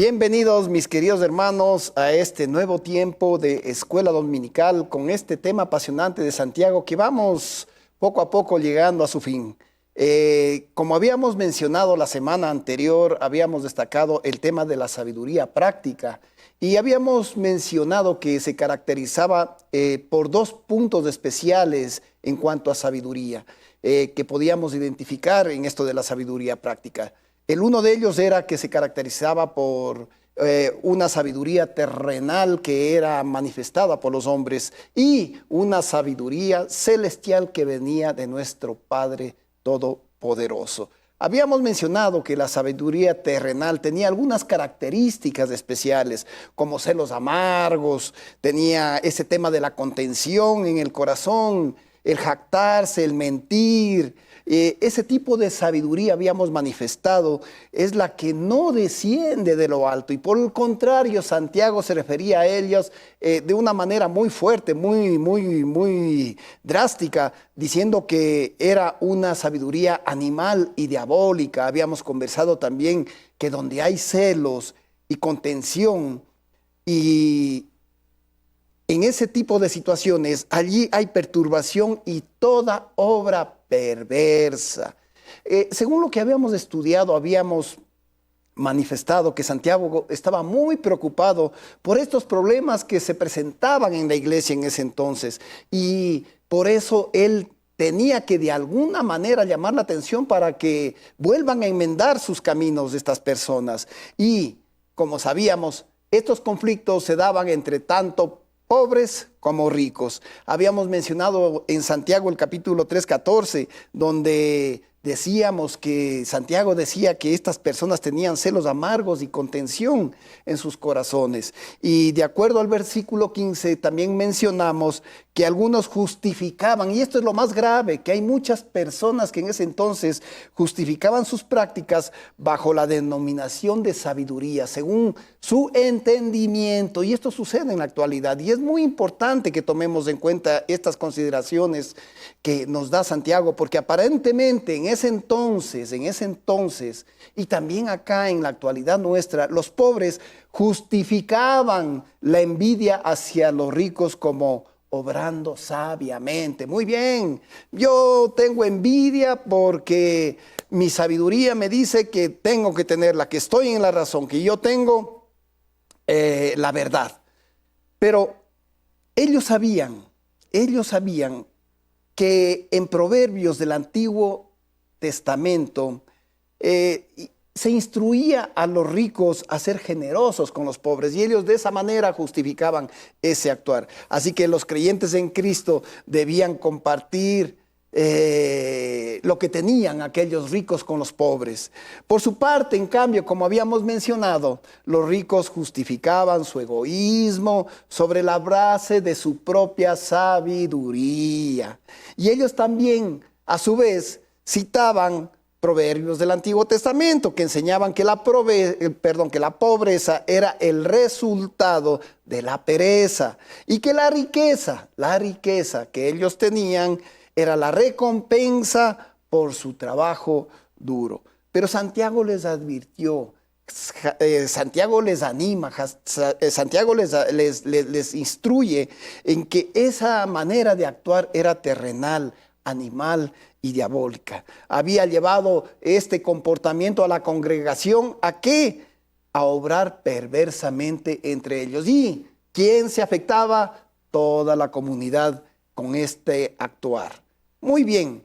Bienvenidos, mis queridos hermanos, a este nuevo tiempo de Escuela Dominical con este tema apasionante de Santiago que vamos poco a poco llegando a su fin. Como habíamos mencionado la semana anterior, habíamos destacado el tema de la sabiduría práctica y habíamos mencionado que se caracterizaba por dos puntos especiales en cuanto a sabiduría que podíamos identificar en esto de la sabiduría práctica. El uno de ellos era que se caracterizaba por una sabiduría terrenal que era manifestada por los hombres y una sabiduría celestial que venía de nuestro Padre Todopoderoso. Habíamos mencionado que la sabiduría terrenal tenía algunas características especiales, como celos amargos, tenía ese tema de la contención en el corazón, el jactarse, el mentir. Ese tipo de sabiduría habíamos manifestado es la que no desciende de lo alto y por el contrario Santiago se refería a ellos de una manera muy fuerte, muy drástica, diciendo que era una sabiduría animal y diabólica. Habíamos conversado también que donde hay celos y contención y en ese tipo de situaciones, allí hay perturbación y toda obra perversa. Según lo que habíamos estudiado, habíamos manifestado que Santiago estaba muy preocupado por estos problemas que se presentaban en la iglesia en ese entonces. Y por eso él tenía que de alguna manera llamar la atención para que vuelvan a enmendar sus caminos de estas personas. Y como sabíamos, estos conflictos se daban entre tanto pobres como ricos. Habíamos mencionado en Santiago el capítulo 3:14, donde decíamos que Santiago decía que estas personas tenían celos amargos y contención en sus corazones. Y de acuerdo al versículo 15 también mencionamos que algunos justificaban, y esto es lo más grave, que hay muchas personas que en ese entonces justificaban sus prácticas bajo la denominación de sabiduría, según su entendimiento. Y esto sucede en la actualidad y es muy importante que tomemos en cuenta estas consideraciones que nos da Santiago, porque aparentemente en ese entonces, y también acá en la actualidad nuestra, los pobres justificaban la envidia hacia los ricos como obrando sabiamente. Muy bien, yo tengo envidia porque mi sabiduría me dice que tengo que tenerla, que estoy en la razón, que yo tengo la verdad. Pero ellos sabían que en Proverbios del Antiguo Testamento se instruía a los ricos a ser generosos con los pobres y ellos de esa manera justificaban ese actuar. Así que los creyentes en Cristo debían compartir lo que tenían aquellos ricos con los pobres. Por su parte, en cambio, como habíamos mencionado, los ricos justificaban su egoísmo sobre la base de su propia sabiduría. Y ellos también, a su vez, citaban proverbios del Antiguo Testamento que enseñaban que la pobreza era el resultado de la pereza y que la riqueza que ellos tenían era la recompensa por su trabajo duro. Pero Santiago les advirtió, Santiago les anima, Santiago les instruye en que esa manera de actuar era terrenal, animal y diabólica. Había llevado este comportamiento a la congregación ¿a qué? A obrar perversamente entre ellos. ¿Y quién se afectaba? Toda la comunidad con este actuar. Muy bien.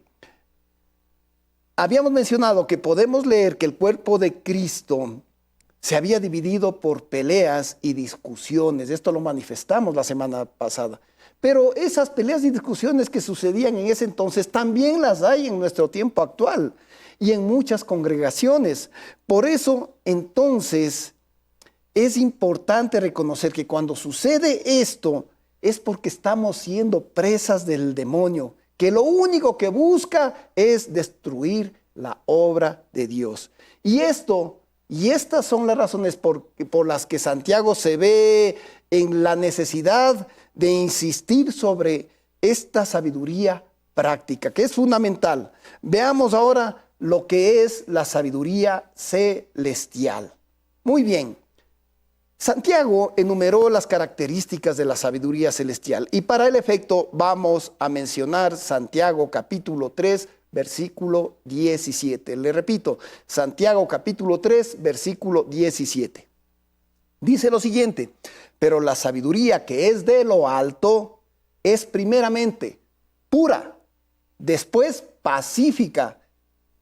Habíamos mencionado que podemos leer que el cuerpo de Cristo se había dividido por peleas y discusiones. Esto lo manifestamos la semana pasada. Pero esas peleas y discusiones que sucedían en ese entonces también las hay en nuestro tiempo actual y en muchas congregaciones. Por eso, entonces, es importante reconocer que cuando sucede esto es porque estamos siendo presas del demonio, que lo único que busca es destruir la obra de Dios. Y estas son las razones por las que Santiago se ve en la necesidad de insistir sobre esta sabiduría práctica, que es fundamental. Veamos ahora lo que es la sabiduría celestial. Muy bien, Santiago enumeró las características de la sabiduría celestial y para el efecto vamos a mencionar Santiago capítulo 3, versículo 17. Le repito, Santiago capítulo 3, versículo 17. Dice lo siguiente: pero la sabiduría que es de lo alto es primeramente pura, después pacífica,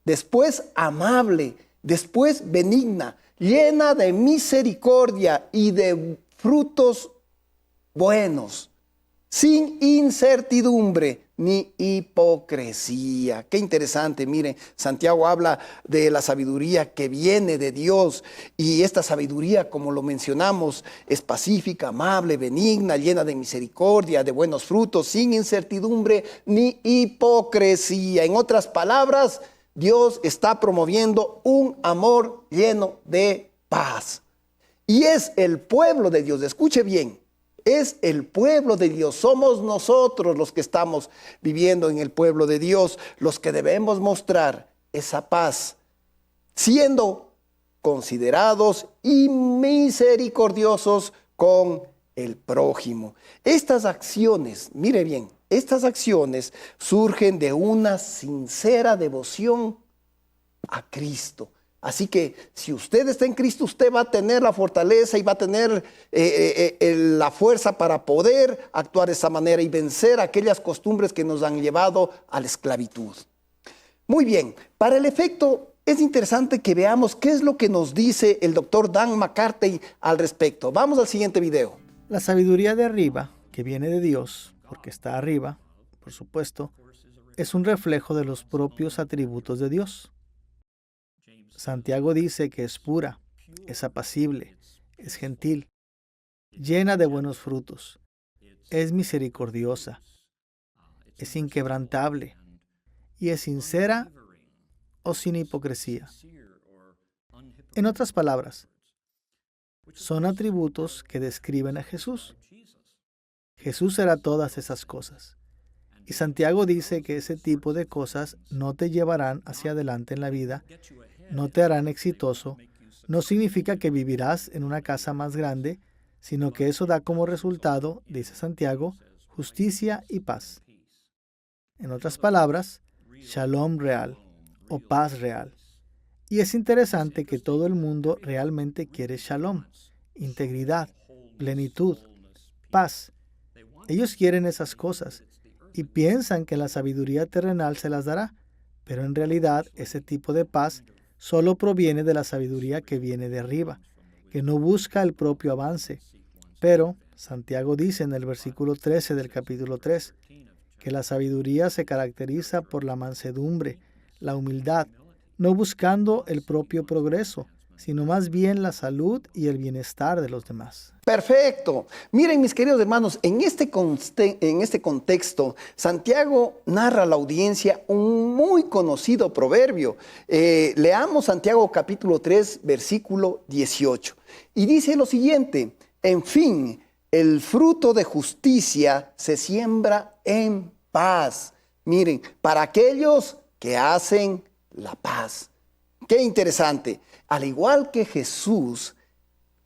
después amable, después benigna, llena de misericordia y de frutos buenos, sin incertidumbre ni hipocresía. Qué interesante, miren, Santiago habla de la sabiduría que viene de Dios y esta sabiduría, como lo mencionamos, es pacífica, amable, benigna, llena de misericordia, de buenos frutos, sin incertidumbre ni hipocresía. En otras palabras, Dios está promoviendo un amor lleno de paz. Y es el pueblo de Dios, escuche bien, es el pueblo de Dios. Somos nosotros los que estamos viviendo en el pueblo de Dios, los que debemos mostrar esa paz, siendo considerados y misericordiosos con el prójimo. Estas acciones, mire bien, estas acciones surgen de una sincera devoción a Cristo. Así que si usted está en Cristo, usted va a tener la fortaleza y va a tener la fuerza para poder actuar de esa manera y vencer aquellas costumbres que nos han llevado a la esclavitud. Muy bien, para el efecto es interesante que veamos qué es lo que nos dice el doctor Dan McCarthy al respecto. Vamos al siguiente video. La sabiduría de arriba, que viene de Dios, porque está arriba, por supuesto, es un reflejo de los propios atributos de Dios. Santiago dice que es pura, es apacible, es gentil, llena de buenos frutos, es misericordiosa, es inquebrantable y es sincera o sin hipocresía. En otras palabras, son atributos que describen a Jesús. Jesús era todas esas cosas. Y Santiago dice que ese tipo de cosas no te llevarán hacia adelante en la vida, no te harán exitoso, no significa que vivirás en una casa más grande, sino que eso da como resultado, dice Santiago, justicia y paz. En otras palabras, shalom real o paz real. Y es interesante que todo el mundo realmente quiere shalom, integridad, plenitud, paz. Ellos quieren esas cosas y piensan que la sabiduría terrenal se las dará, pero en realidad ese tipo de paz solo proviene de la sabiduría que viene de arriba, que no busca el propio avance. Pero Santiago dice en el versículo 13 del capítulo 3 que la sabiduría se caracteriza por la mansedumbre, la humildad, no buscando el propio progreso, sino más bien la salud y el bienestar de los demás. Perfecto. Miren, mis queridos hermanos, en este contexto, Santiago narra a la audiencia un muy conocido proverbio. Leamos Santiago capítulo 3, versículo 18. Y dice lo siguiente: en fin, el fruto de justicia se siembra en paz. Miren, para aquellos que hacen la paz. Qué interesante. Al igual que Jesús,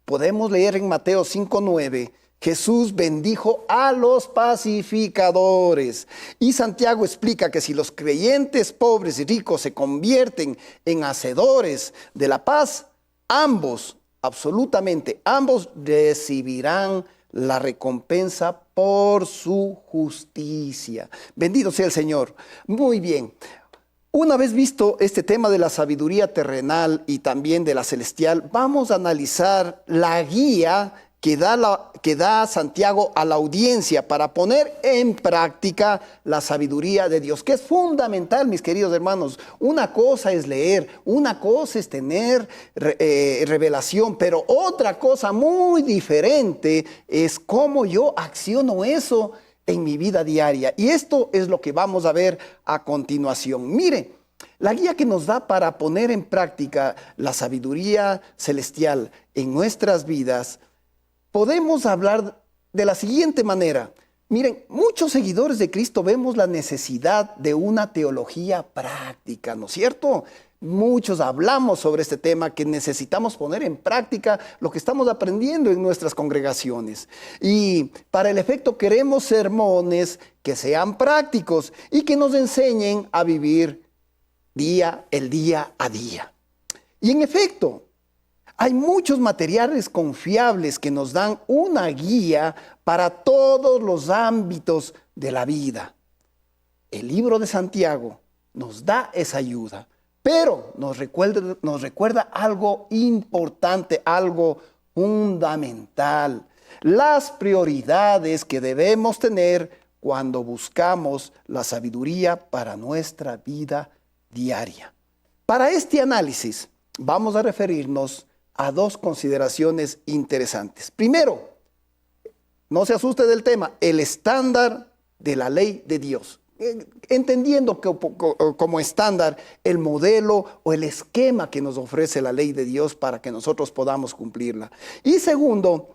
podemos leer en Mateo 5:9, Jesús bendijo a los pacificadores. Y Santiago explica que si los creyentes pobres y ricos se convierten en hacedores de la paz, ambos, absolutamente ambos, recibirán la recompensa por su justicia. Bendito sea el Señor. Muy bien. Una vez visto este tema de la sabiduría terrenal y también de la celestial, vamos a analizar la guía que da Santiago a la audiencia para poner en práctica la sabiduría de Dios, que es fundamental, mis queridos hermanos. Una cosa es leer, una cosa es tener revelación, pero otra cosa muy diferente es cómo yo acciono eso en mi vida diaria. Y esto es lo que vamos a ver a continuación. Mire, la guía que nos da para poner en práctica la sabiduría celestial en nuestras vidas, podemos hablar de la siguiente manera. Miren, muchos seguidores de Cristo vemos la necesidad de una teología práctica, ¿no es cierto? Muchos hablamos sobre este tema, que necesitamos poner en práctica lo que estamos aprendiendo en nuestras congregaciones. Y para el efecto queremos sermones que sean prácticos y que nos enseñen a vivir el día a día. Y en efecto, hay muchos materiales confiables que nos dan una guía para todos los ámbitos de la vida. El libro de Santiago nos da esa ayuda, pero nos recuerda algo importante, algo fundamental. Las prioridades que debemos tener cuando buscamos la sabiduría para nuestra vida diaria. Para este análisis vamos a referirnos a dos consideraciones interesantes. Primero, no se asuste del tema, el estándar de la ley de Dios. Entendiendo como estándar el modelo o el esquema que nos ofrece la ley de Dios para que nosotros podamos cumplirla. Y segundo,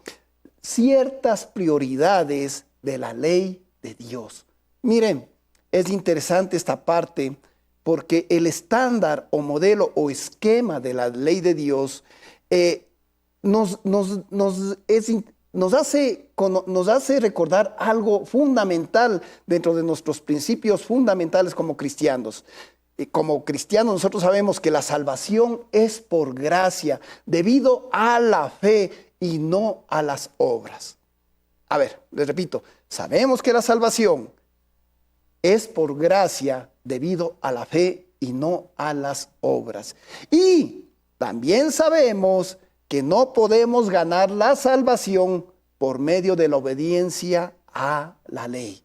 ciertas prioridades de la ley de Dios. Miren, es interesante esta parte porque el estándar o modelo o esquema de la ley de Dios nos hace recordar algo fundamental dentro de nuestros principios fundamentales como cristianos. Como cristianos nosotros sabemos que la salvación es por gracia, debido a la fe y no a las obras. A ver, les repito, sabemos que la salvación es por gracia, debido a la fe y no a las obras. Y también sabemos que no podemos ganar la salvación por medio de la obediencia a la ley.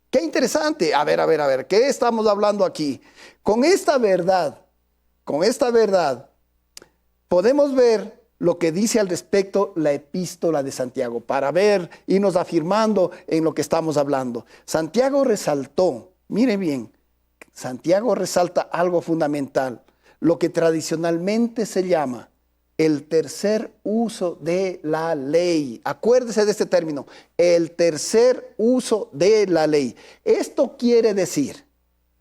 Qué interesante. A ver, ¿qué estamos hablando aquí? Con esta verdad, podemos ver lo que dice al respecto la epístola de Santiago, para irnos afirmando en lo que estamos hablando. Santiago resaltó, mire bien, Santiago resalta algo fundamental, lo que tradicionalmente se llama el tercer uso de la ley. Acuérdese de este término, el tercer uso de la ley. Esto quiere decir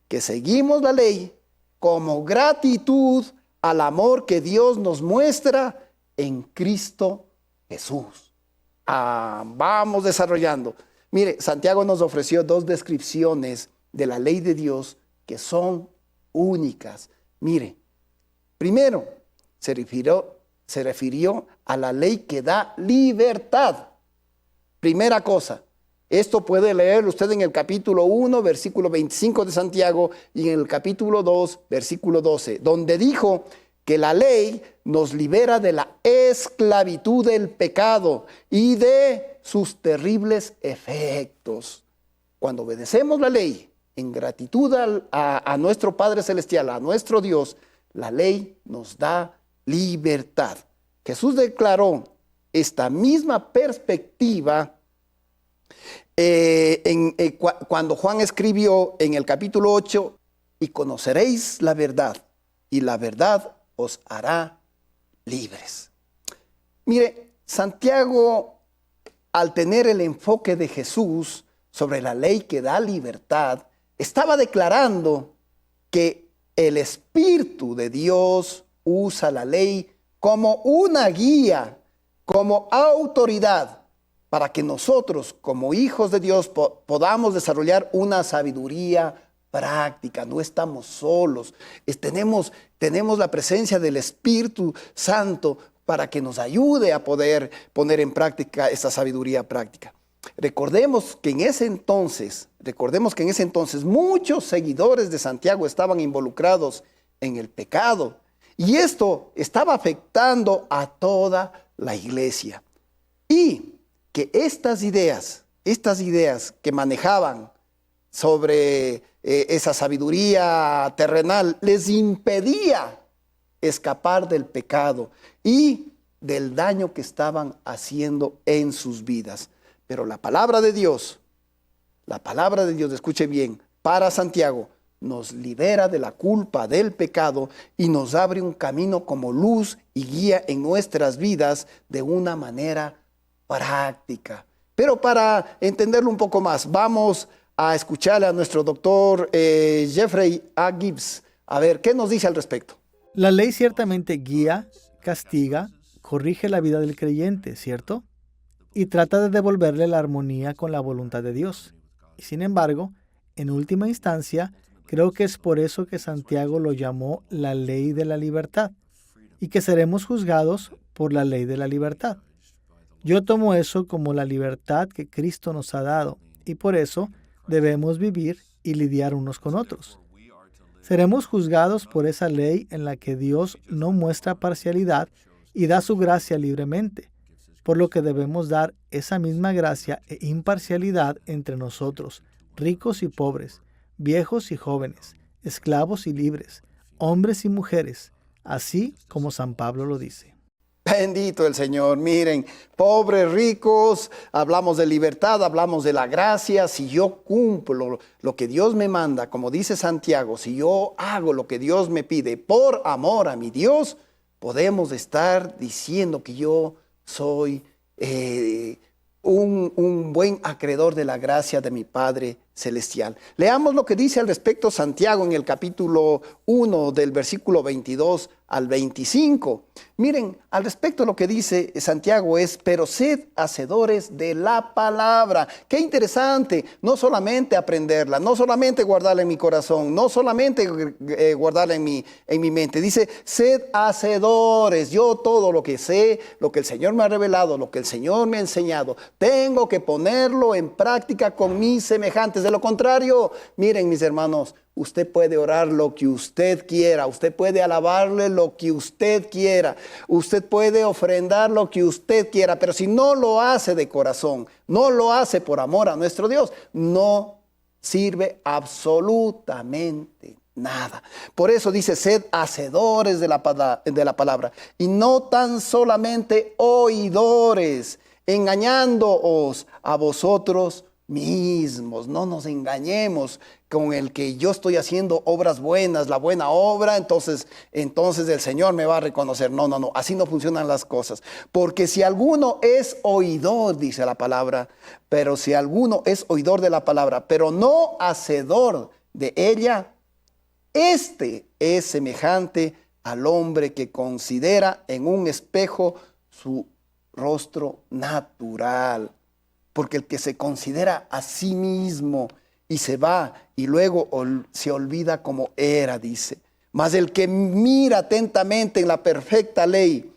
que seguimos la ley como gratitud al amor que Dios nos muestra en Cristo Jesús. Vamos desarrollando. Mire, Santiago nos ofreció dos descripciones de la ley de Dios que son únicas. Mire, primero se refirió a la ley que da libertad. Primera cosa, esto puede leer usted en el capítulo 1, versículo 25 de Santiago y en el capítulo 2, versículo 12, donde dijo que la ley nos libera de la esclavitud del pecado y de sus terribles efectos. Cuando obedecemos la ley en gratitud a nuestro Padre Celestial, a nuestro Dios, la ley nos da libertad. Jesús declaró esta misma perspectiva cuando Juan escribió en el capítulo 8, y conoceréis la verdad, y la verdad os hará libres. Mire, Santiago, al tener el enfoque de Jesús sobre la ley que da libertad, estaba declarando que el Espíritu de Dios usa la ley como una guía, como autoridad, para que nosotros, como hijos de Dios, podamos desarrollar una sabiduría práctica. No estamos solos. Tenemos la presencia del Espíritu Santo para que nos ayude a poder poner en práctica esta sabiduría práctica. Recordemos que en ese entonces muchos seguidores de Santiago estaban involucrados en el pecado y esto estaba afectando a toda la iglesia. Y que estas ideas que manejaban sobre esa sabiduría terrenal les impedía escapar del pecado y del daño que estaban haciendo en sus vidas. Pero la palabra de Dios, escuche bien, para Santiago, nos libera de la culpa del pecado y nos abre un camino como luz y guía en nuestras vidas de una manera práctica. Pero para entenderlo un poco más, vamos a escucharle a nuestro doctor Jeffrey A. Gibbs. A ver, ¿qué nos dice al respecto? La ley ciertamente guía, castiga, corrige la vida del creyente, ¿cierto? Y trata de devolverle la armonía con la voluntad de Dios. Y sin embargo, en última instancia, creo que es por eso que Santiago lo llamó la ley de la libertad, y que seremos juzgados por la ley de la libertad. Yo tomo eso como la libertad que Cristo nos ha dado, y por eso debemos vivir y lidiar unos con otros. Seremos juzgados por esa ley en la que Dios no muestra parcialidad y da su gracia libremente, por lo que debemos dar esa misma gracia e imparcialidad entre nosotros, ricos y pobres, viejos y jóvenes, esclavos y libres, hombres y mujeres, así como San Pablo lo dice. Bendito el Señor. Miren, pobres, ricos, hablamos de libertad, hablamos de la gracia. Si yo cumplo lo que Dios me manda, como dice Santiago, si yo hago lo que Dios me pide por amor a mi Dios, podemos estar diciendo que yo soy un buen acreedor de la gracia de mi Padre Celestial. Leamos lo que dice al respecto Santiago en el capítulo 1 del versículo 22 al 25. Miren, al respecto lo que dice Santiago es, pero sed hacedores de la palabra. Qué interesante, no solamente aprenderla, no solamente guardarla en mi corazón, no solamente guardarla en mi mente. Dice, sed hacedores. Yo todo lo que sé, lo que el Señor me ha revelado, lo que el Señor me ha enseñado, tengo que ponerlo en práctica con mis semejantes. De lo contrario, miren mis hermanos, usted puede orar lo que usted quiera, usted puede alabarle lo que usted quiera, usted puede ofrendar lo que usted quiera, pero si no lo hace de corazón, no lo hace por amor a nuestro Dios, no sirve absolutamente nada. Por eso dice, sed hacedores de la palabra y no tan solamente oidores, engañándoos a vosotros mismos. No nos engañemos con el que yo estoy haciendo obras buenas, la buena obra, entonces el Señor me va a reconocer. No, así no funcionan las cosas. Porque si alguno es oidor, dice la palabra, pero si alguno es oidor de la palabra, pero no hacedor de ella, este es semejante al hombre que considera en un espejo su rostro natural. Porque el que se considera a sí mismo y se va y luego se olvida como era, dice. Mas el que mira atentamente en la perfecta ley,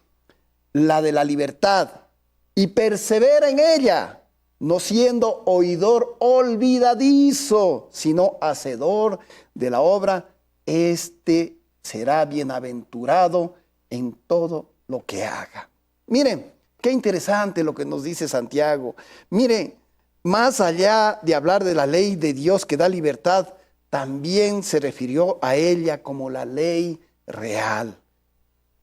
la de la libertad, y persevera en ella, no siendo oidor olvidadizo, sino hacedor de la obra, este será bienaventurado en todo lo que haga. Miren, qué interesante lo que nos dice Santiago. Mire, más allá de hablar de la ley de Dios que da libertad, también se refirió a ella como la ley real.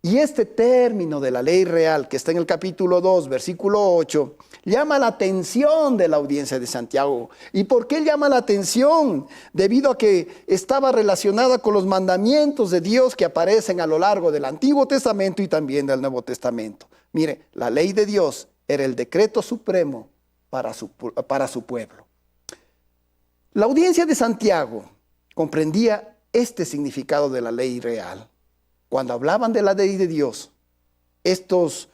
Y este término de la ley real, que está en el capítulo 2, versículo 8, llama la atención de la audiencia de Santiago. ¿Y por qué llama la atención? Debido a que estaba relacionada con los mandamientos de Dios que aparecen a lo largo del Antiguo Testamento y también del Nuevo Testamento. Mire, la ley de Dios era el decreto supremo para su pueblo. La audiencia de Santiago comprendía este significado de la ley real. Cuando hablaban de la ley de Dios, estos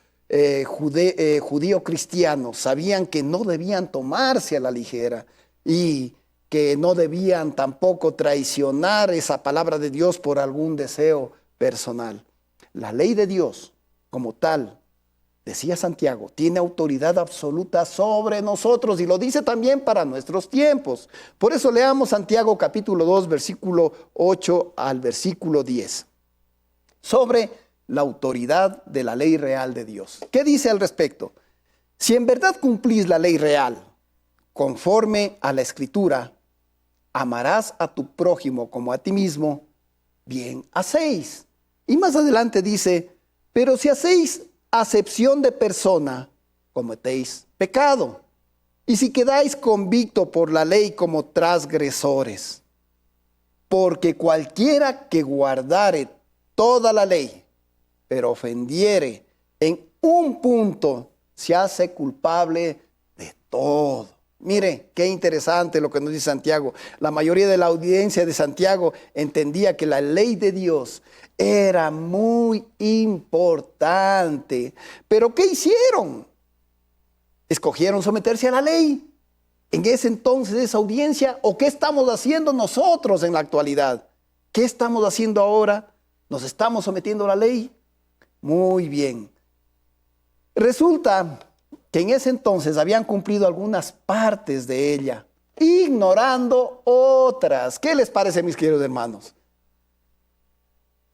judíos cristianos sabían que no debían tomarse a la ligera y que no debían tampoco traicionar esa palabra de Dios por algún deseo personal. La ley de Dios, como tal, decía Santiago, tiene autoridad absoluta sobre nosotros y lo dice también para nuestros tiempos. Por eso leamos Santiago capítulo 2, versículo 8 al versículo 10. Sobre la autoridad de la ley real de Dios. ¿Qué dice al respecto? Si en verdad cumplís la ley real, conforme a la Escritura, amarás a tu prójimo como a ti mismo, bien hacéis. Y más adelante dice, pero si hacéis acepción de persona, cometéis pecado. Y si quedáis convicto por la ley como transgresores, porque cualquiera que guardare toda la ley, pero ofendiere en un punto, se hace culpable de todo. Mire, qué interesante lo que nos dice Santiago. La mayoría de la audiencia de Santiago entendía que la ley de Dios era muy importante. ¿Pero qué hicieron? Escogieron someterse a la ley. En ese entonces, esa audiencia, ¿o qué estamos haciendo nosotros en la actualidad? ¿Qué estamos haciendo ahora? ¿Nos estamos sometiendo a la ley? Muy bien. Resulta que en ese entonces habían cumplido algunas partes de ella, ignorando otras. ¿Qué les parece, mis queridos hermanos?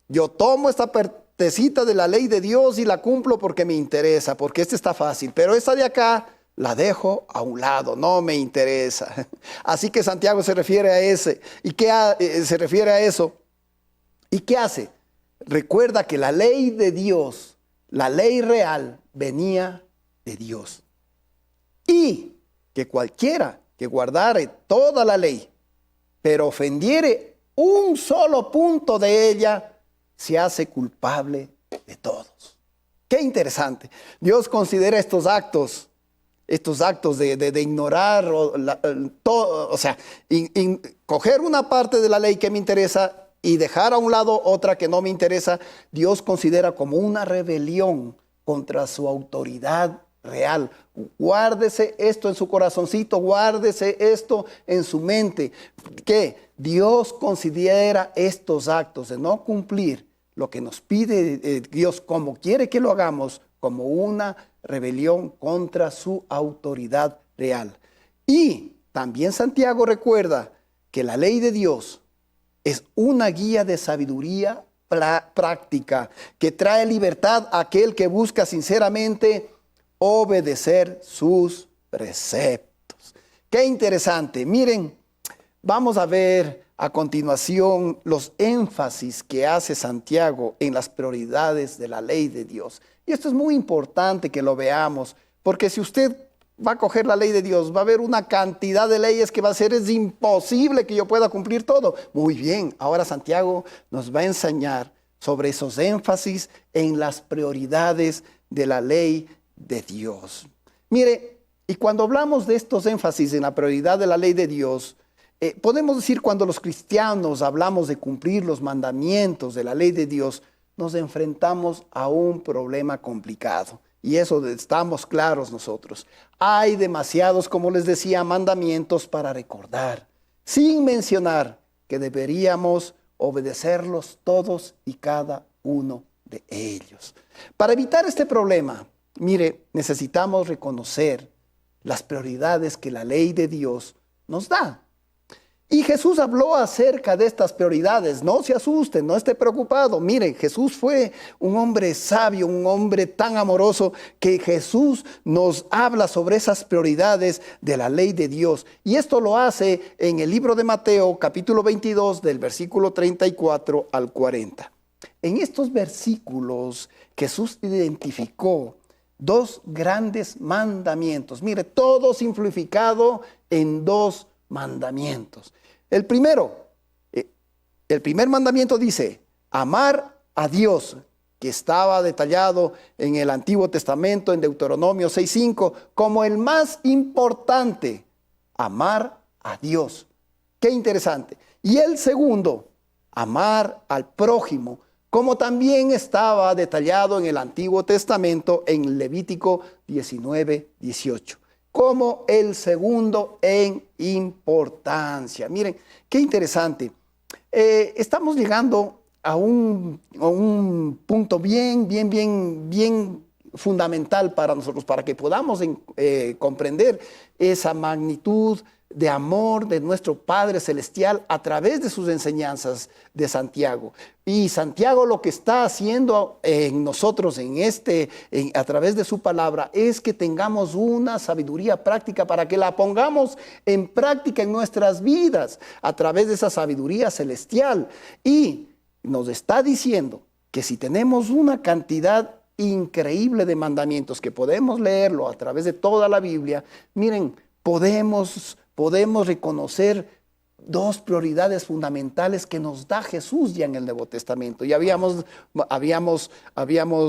Yo tomo esta partecita de la ley de Dios y la cumplo porque me interesa, porque esta está fácil, pero esta de acá la dejo a un lado, no me interesa. Así que Santiago se refiere a ese. ¿Y qué se refiere a eso? ¿Y qué hace? Recuerda que la ley de Dios, la ley real, venía de Dios. Y que cualquiera que guardare toda la ley, pero ofendiere un solo punto de ella, se hace culpable de todos. Qué interesante. Dios considera estos actos de ignorar, coger una parte de la ley que me interesa y dejar a un lado otra que no me interesa. Dios considera como una rebelión contra su autoridad real. Guárdese esto en su corazoncito, guárdese esto en su mente, que Dios considera estos actos de no cumplir lo que nos pide Dios, como quiere que lo hagamos, como una rebelión contra su autoridad real. Y también Santiago recuerda que la ley de Dios es una guía de sabiduría práctica que trae libertad a aquel que busca sinceramente obedecer sus preceptos. Qué interesante. Miren, vamos a ver a continuación los énfasis que hace Santiago en las prioridades de la ley de Dios. Y esto es muy importante que lo veamos, porque si usted va a coger la ley de Dios, va a haber una cantidad de leyes que va a ser, es imposible que yo pueda cumplir todo. Muy bien, ahora Santiago nos va a enseñar sobre esos énfasis en las prioridades de la ley de Dios. Mire, y cuando hablamos de estos énfasis en la prioridad de la ley de Dios, podemos decir cuando los cristianos hablamos de cumplir los mandamientos de la ley de Dios, nos enfrentamos a un problema complicado. Y eso estamos claros nosotros. Hay demasiados, como les decía, mandamientos para recordar, sin mencionar que deberíamos obedecerlos todos y cada uno de ellos. Para evitar este problema, mire, necesitamos reconocer las prioridades que la ley de Dios nos da. Y Jesús habló acerca de estas prioridades. No se asusten, no esté preocupado. Mire, Jesús fue un hombre sabio, un hombre tan amoroso que Jesús nos habla sobre esas prioridades de la ley de Dios. Y esto lo hace en el libro de Mateo, capítulo 22, del versículo 34 al 40. En estos versículos, Jesús identificó dos grandes mandamientos. Mire, todo simplificado en dos mandamientos. El primer mandamiento dice, amar a Dios, que estaba detallado en el Antiguo Testamento, en Deuteronomio 6:5, como el más importante, amar a Dios. Qué interesante. Y el segundo, amar al prójimo, como también estaba detallado en el Antiguo Testamento, en Levítico 19:18. Como el segundo en importancia. Miren, qué interesante. Estamos llegando a un punto bien fundamental para nosotros, para que podamos comprender esa magnitud de amor de nuestro Padre Celestial a través de sus enseñanzas de Santiago. Y Santiago lo que está haciendo en nosotros a través de su palabra es que tengamos una sabiduría práctica para que la pongamos en práctica en nuestras vidas a través de esa sabiduría celestial. Y nos está diciendo que si tenemos una cantidad increíble de mandamientos que podemos leerlo a través de toda la Biblia, miren, podemos reconocer dos prioridades fundamentales que nos da Jesús ya en el Nuevo Testamento. Ya habíamos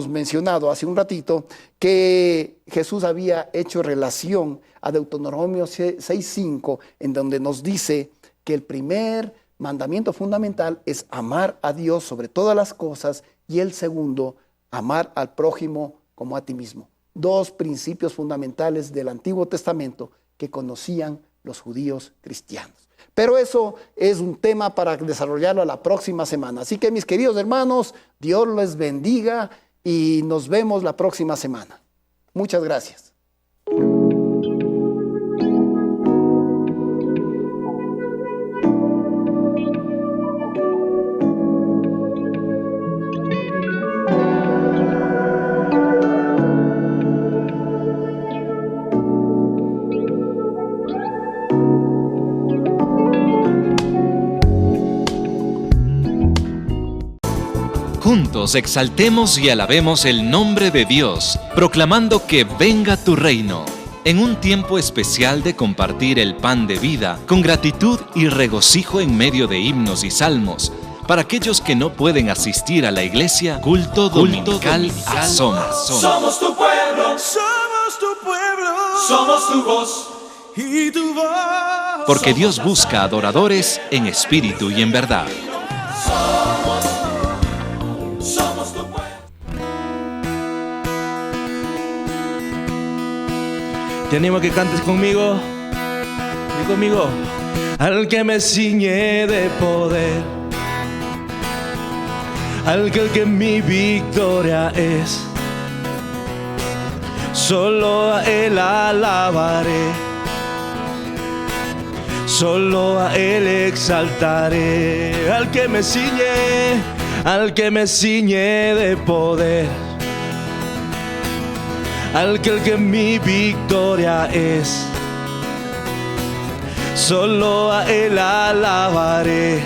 mencionado hace un ratito que Jesús había hecho relación a Deuteronomio 6:5, en donde nos dice que el primer mandamiento fundamental es amar a Dios sobre todas las cosas y el segundo, amar al prójimo como a ti mismo. Dos principios fundamentales del Antiguo Testamento que conocían los judíos cristianos. Pero eso es un tema para desarrollarlo la próxima semana. Así que, mis queridos hermanos, Dios les bendiga y nos vemos la próxima semana. Muchas gracias. Juntos exaltemos y alabemos el nombre de Dios, proclamando que venga tu reino. En un tiempo especial de compartir el pan de vida, con gratitud y regocijo en medio de himnos y salmos, para aquellos que no pueden asistir a la iglesia, culto dominical Asoma. Somos tu pueblo, somos tu pueblo, somos tu voz y tu voz. Porque Dios busca adoradores en espíritu y en verdad. Somos tu pueblo. Te animo a que cantes conmigo. Di conmigo. Al que me ciñe de poder, al que mi victoria es, solo a Él alabaré, solo a Él exaltaré. Al que me ciñe de poder, al que mi victoria es, solo a Él alabaré,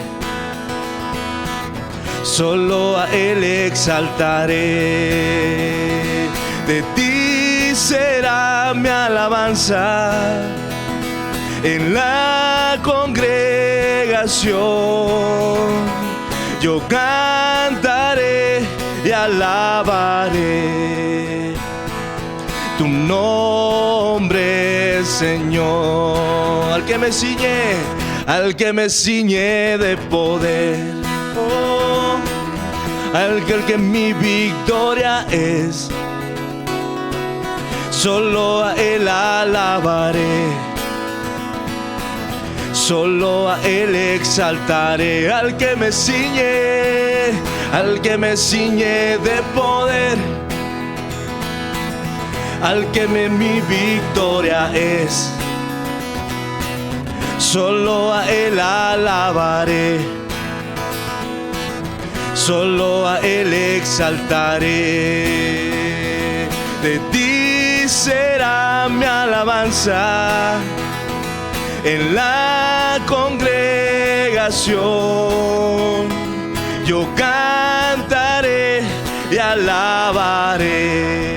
solo a Él exaltaré. De ti será mi alabanza en la congregación. Yo cantaré y alabaré tu nombre, Señor. Al que me ciñe de poder, oh, al que mi victoria es, solo a Él alabaré, solo a Él exaltaré. Al que me ciñe de poder, al que mi victoria es, solo a Él alabaré, solo a Él exaltaré. De ti será mi alabanza en la congregación. Yo cantaré y alabaré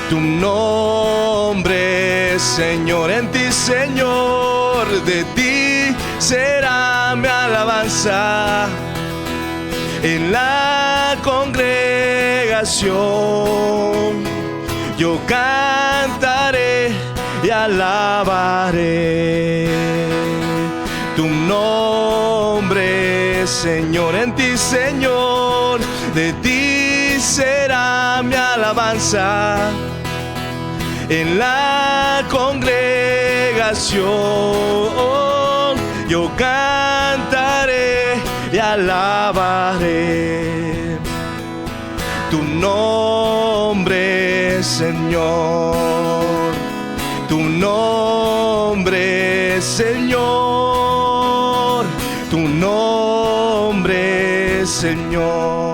tu nombre, Señor. En ti, Señor, de ti será mi alabanza en la congregación. Yo cantaré y alabaré tu nombre, Señor. En ti, Señor, de ti será mi alabanza en la congregación. Yo cantaré y alabaré tu nombre, Señor. Tu nombre, Señor. Tu nombre, Señor.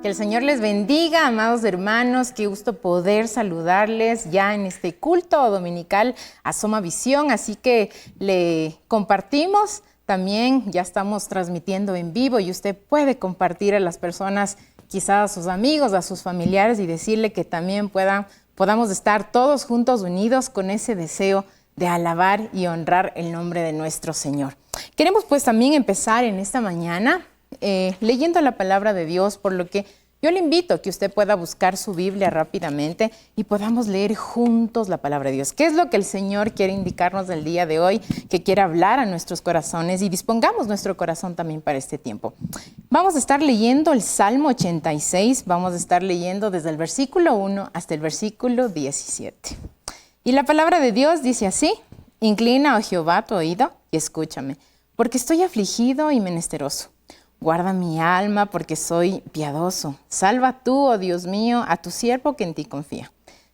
Que el Señor les bendiga, amados hermanos. Qué gusto poder saludarles ya en este culto dominical Asoma Visión. Así que le compartimos. También ya estamos transmitiendo en vivo y usted puede compartir a las personas quizás a sus amigos, a sus familiares y decirle que también podamos estar todos juntos unidos con ese deseo de alabar y honrar el nombre de nuestro Señor. Queremos pues también empezar en esta mañana leyendo la palabra de Dios, por lo que yo le invito a que usted pueda buscar su Biblia rápidamente y podamos leer juntos la palabra de Dios. ¿Qué es lo que el Señor quiere indicarnos del día de hoy, que quiere hablar a nuestros corazones? Y dispongamos nuestro corazón también para este tiempo. Vamos a estar leyendo el Salmo 86, vamos a estar leyendo desde el versículo 1 hasta el versículo 17. Y la palabra de Dios dice así: Inclina, oh Jehová, tu oído y escúchame, porque estoy afligido y menesteroso. Guarda mi alma porque soy piadoso. Salva tú, oh Dios mío, a tu siervo que en ti confía.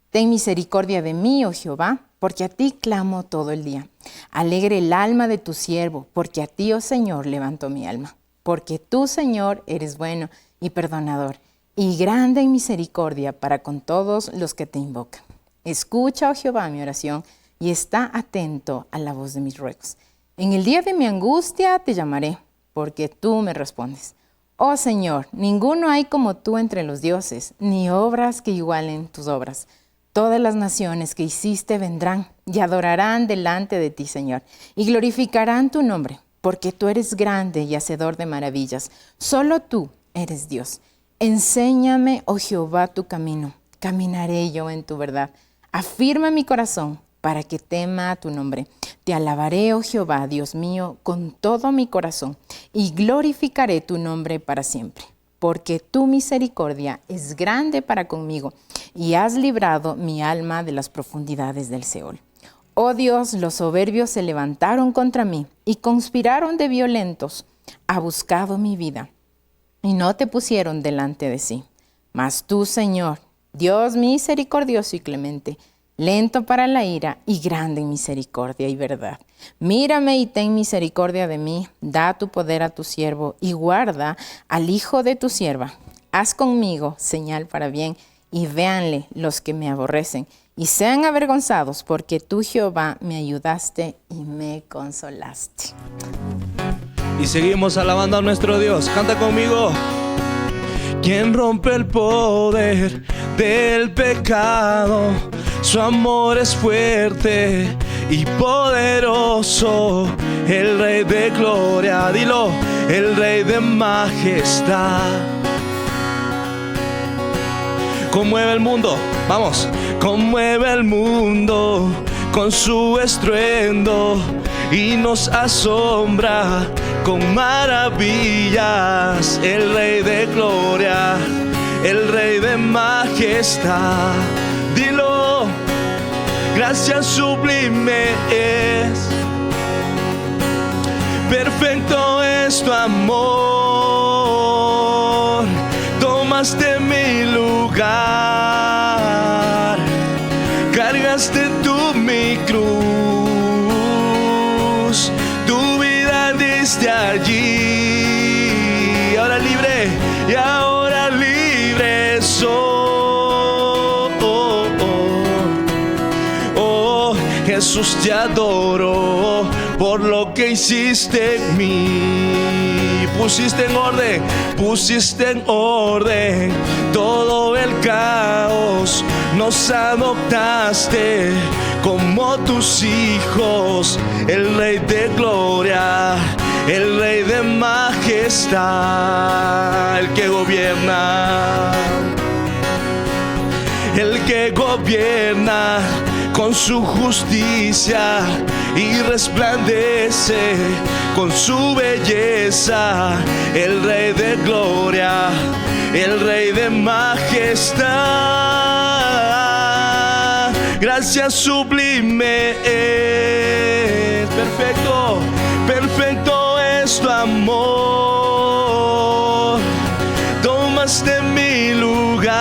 Ten misericordia de mí, oh Jehová, porque a ti clamo todo el día. Alegre el alma de tu siervo, porque a ti, oh Señor, levanto mi alma. Porque tú, Señor, eres bueno y perdonador, y grande en misericordia para con todos los que te invocan. Escucha, oh Jehová, mi oración, y está atento a la voz de mis ruegos. En el día de mi angustia te llamaré, porque tú me respondes. Oh Señor, ninguno hay como tú entre los dioses, ni obras que igualen tus obras. Todas las naciones que hiciste vendrán y adorarán delante de ti, Señor, y glorificarán tu nombre, porque tú eres grande y hacedor de maravillas. Solo tú eres Dios. Enséñame, oh Jehová, tu camino. Caminaré yo en tu verdad. Afirma mi corazón para que tema tu nombre. Te alabaré, oh Jehová, Dios mío, con todo mi corazón, y glorificaré tu nombre para siempre. Porque tu misericordia es grande para conmigo, y has librado mi alma de las profundidades del Seol. Oh Dios, los soberbios se levantaron contra mí, y conspiraron de violentos. Ha buscado mi vida, y no te pusieron delante de sí. Mas tú, Señor, Dios misericordioso y clemente, lento para la ira y grande en misericordia y verdad. Mírame y ten misericordia de mí, da tu poder a tu siervo y guarda al hijo de tu sierva. Haz conmigo señal para bien y véanle los que me aborrecen y sean avergonzados, porque tú, Jehová, me ayudaste y me consolaste. Y seguimos alabando a nuestro Dios. Canta conmigo. Quien rompe el poder del pecado, su amor es fuerte y poderoso. El Rey de gloria, dilo, el Rey de majestad. Conmueve el mundo, vamos. Conmueve el mundo con su estruendo y nos asombra con maravillas. El Rey de gloria, el Rey de majestad. Dilo, gracia sublime es, perfecto es tu amor. Tomaste mi lugar, cargaste tú mi cruz, tu vida diste allí. Ahora libre, y ahora libre soy. Jesús, te adoro por lo que hiciste en mí. Pusiste en orden todo el caos. Nos adoptaste como tus hijos. El Rey de gloria, el Rey de majestad, el que gobierna, el que gobierna con su justicia y resplandece con su belleza. El Rey de gloria, el Rey de majestad. Gracia sublime es, perfecto, perfecto es tu amor. Tomaste mi lugar,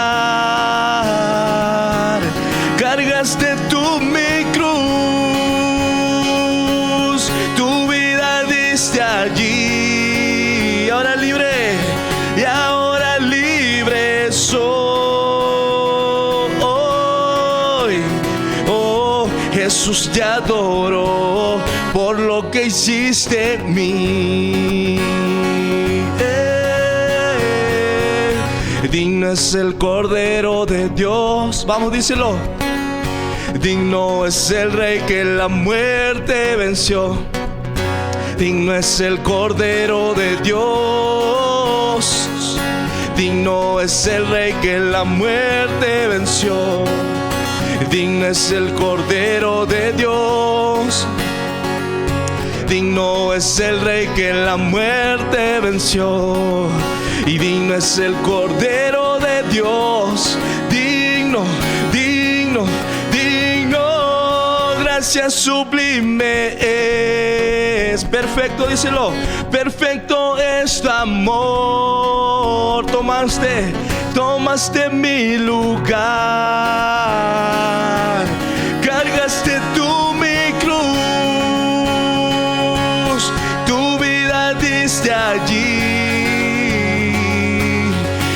cargaste tú mi cruz, tu vida diste allí. Ahora libre, y ahora libre soy. Oh, Jesús, te adoro por lo que hiciste en mí. Digno es el Cordero de Dios. Vamos, díselo. Digno es el Rey que la muerte venció. Digno es el Cordero de Dios. Digno es el Rey que la muerte venció. Digno es el Cordero de Dios. Digno es el Rey que la muerte venció. Y digno es el Cordero de Dios. Digno, digno, digno. Gracia sublime es. Perfecto, díselo. Perfecto es tu amor. Tomaste mi lugar. Cargaste tú mi cruz. Tu vida diste allí.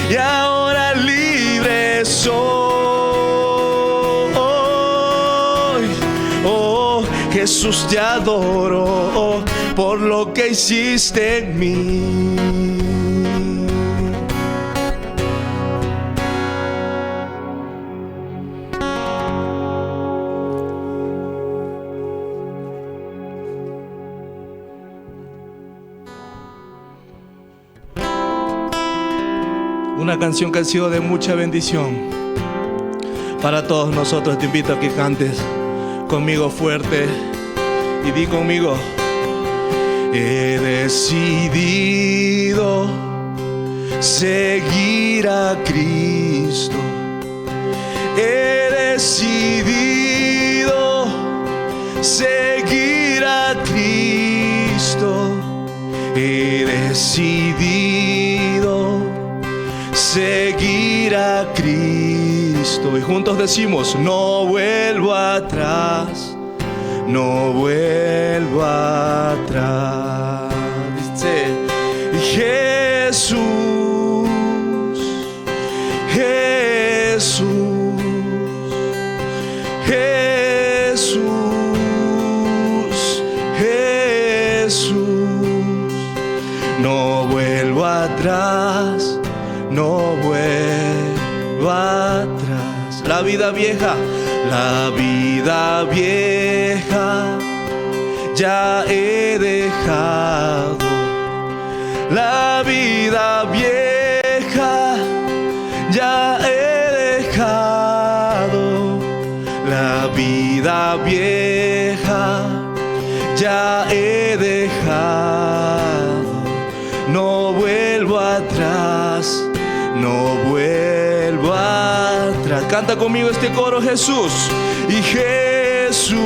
Y ahora libre soy. Oh, Jesús, te adoro por lo que hiciste en mí. Una canción que ha sido de mucha bendición para todos nosotros. Te invito a que cantes conmigo fuerte y di conmigo: he decidido seguir a Cristo. He decidido seguir a Cristo. He decidido seguir a Cristo. Y juntos decimos: no vuelvo atrás, no vuelvo atrás. Dice Jesús, Jesús, Jesús, Jesús. No vuelvo atrás, no vuelvo atrás. La vida vieja ya he dejado. La vida vieja ya he dejado. La vida vieja ya he dejado. No vuelvo atrás, no vuelvo atrás. Canta conmigo este coro: Jesús y Jesús,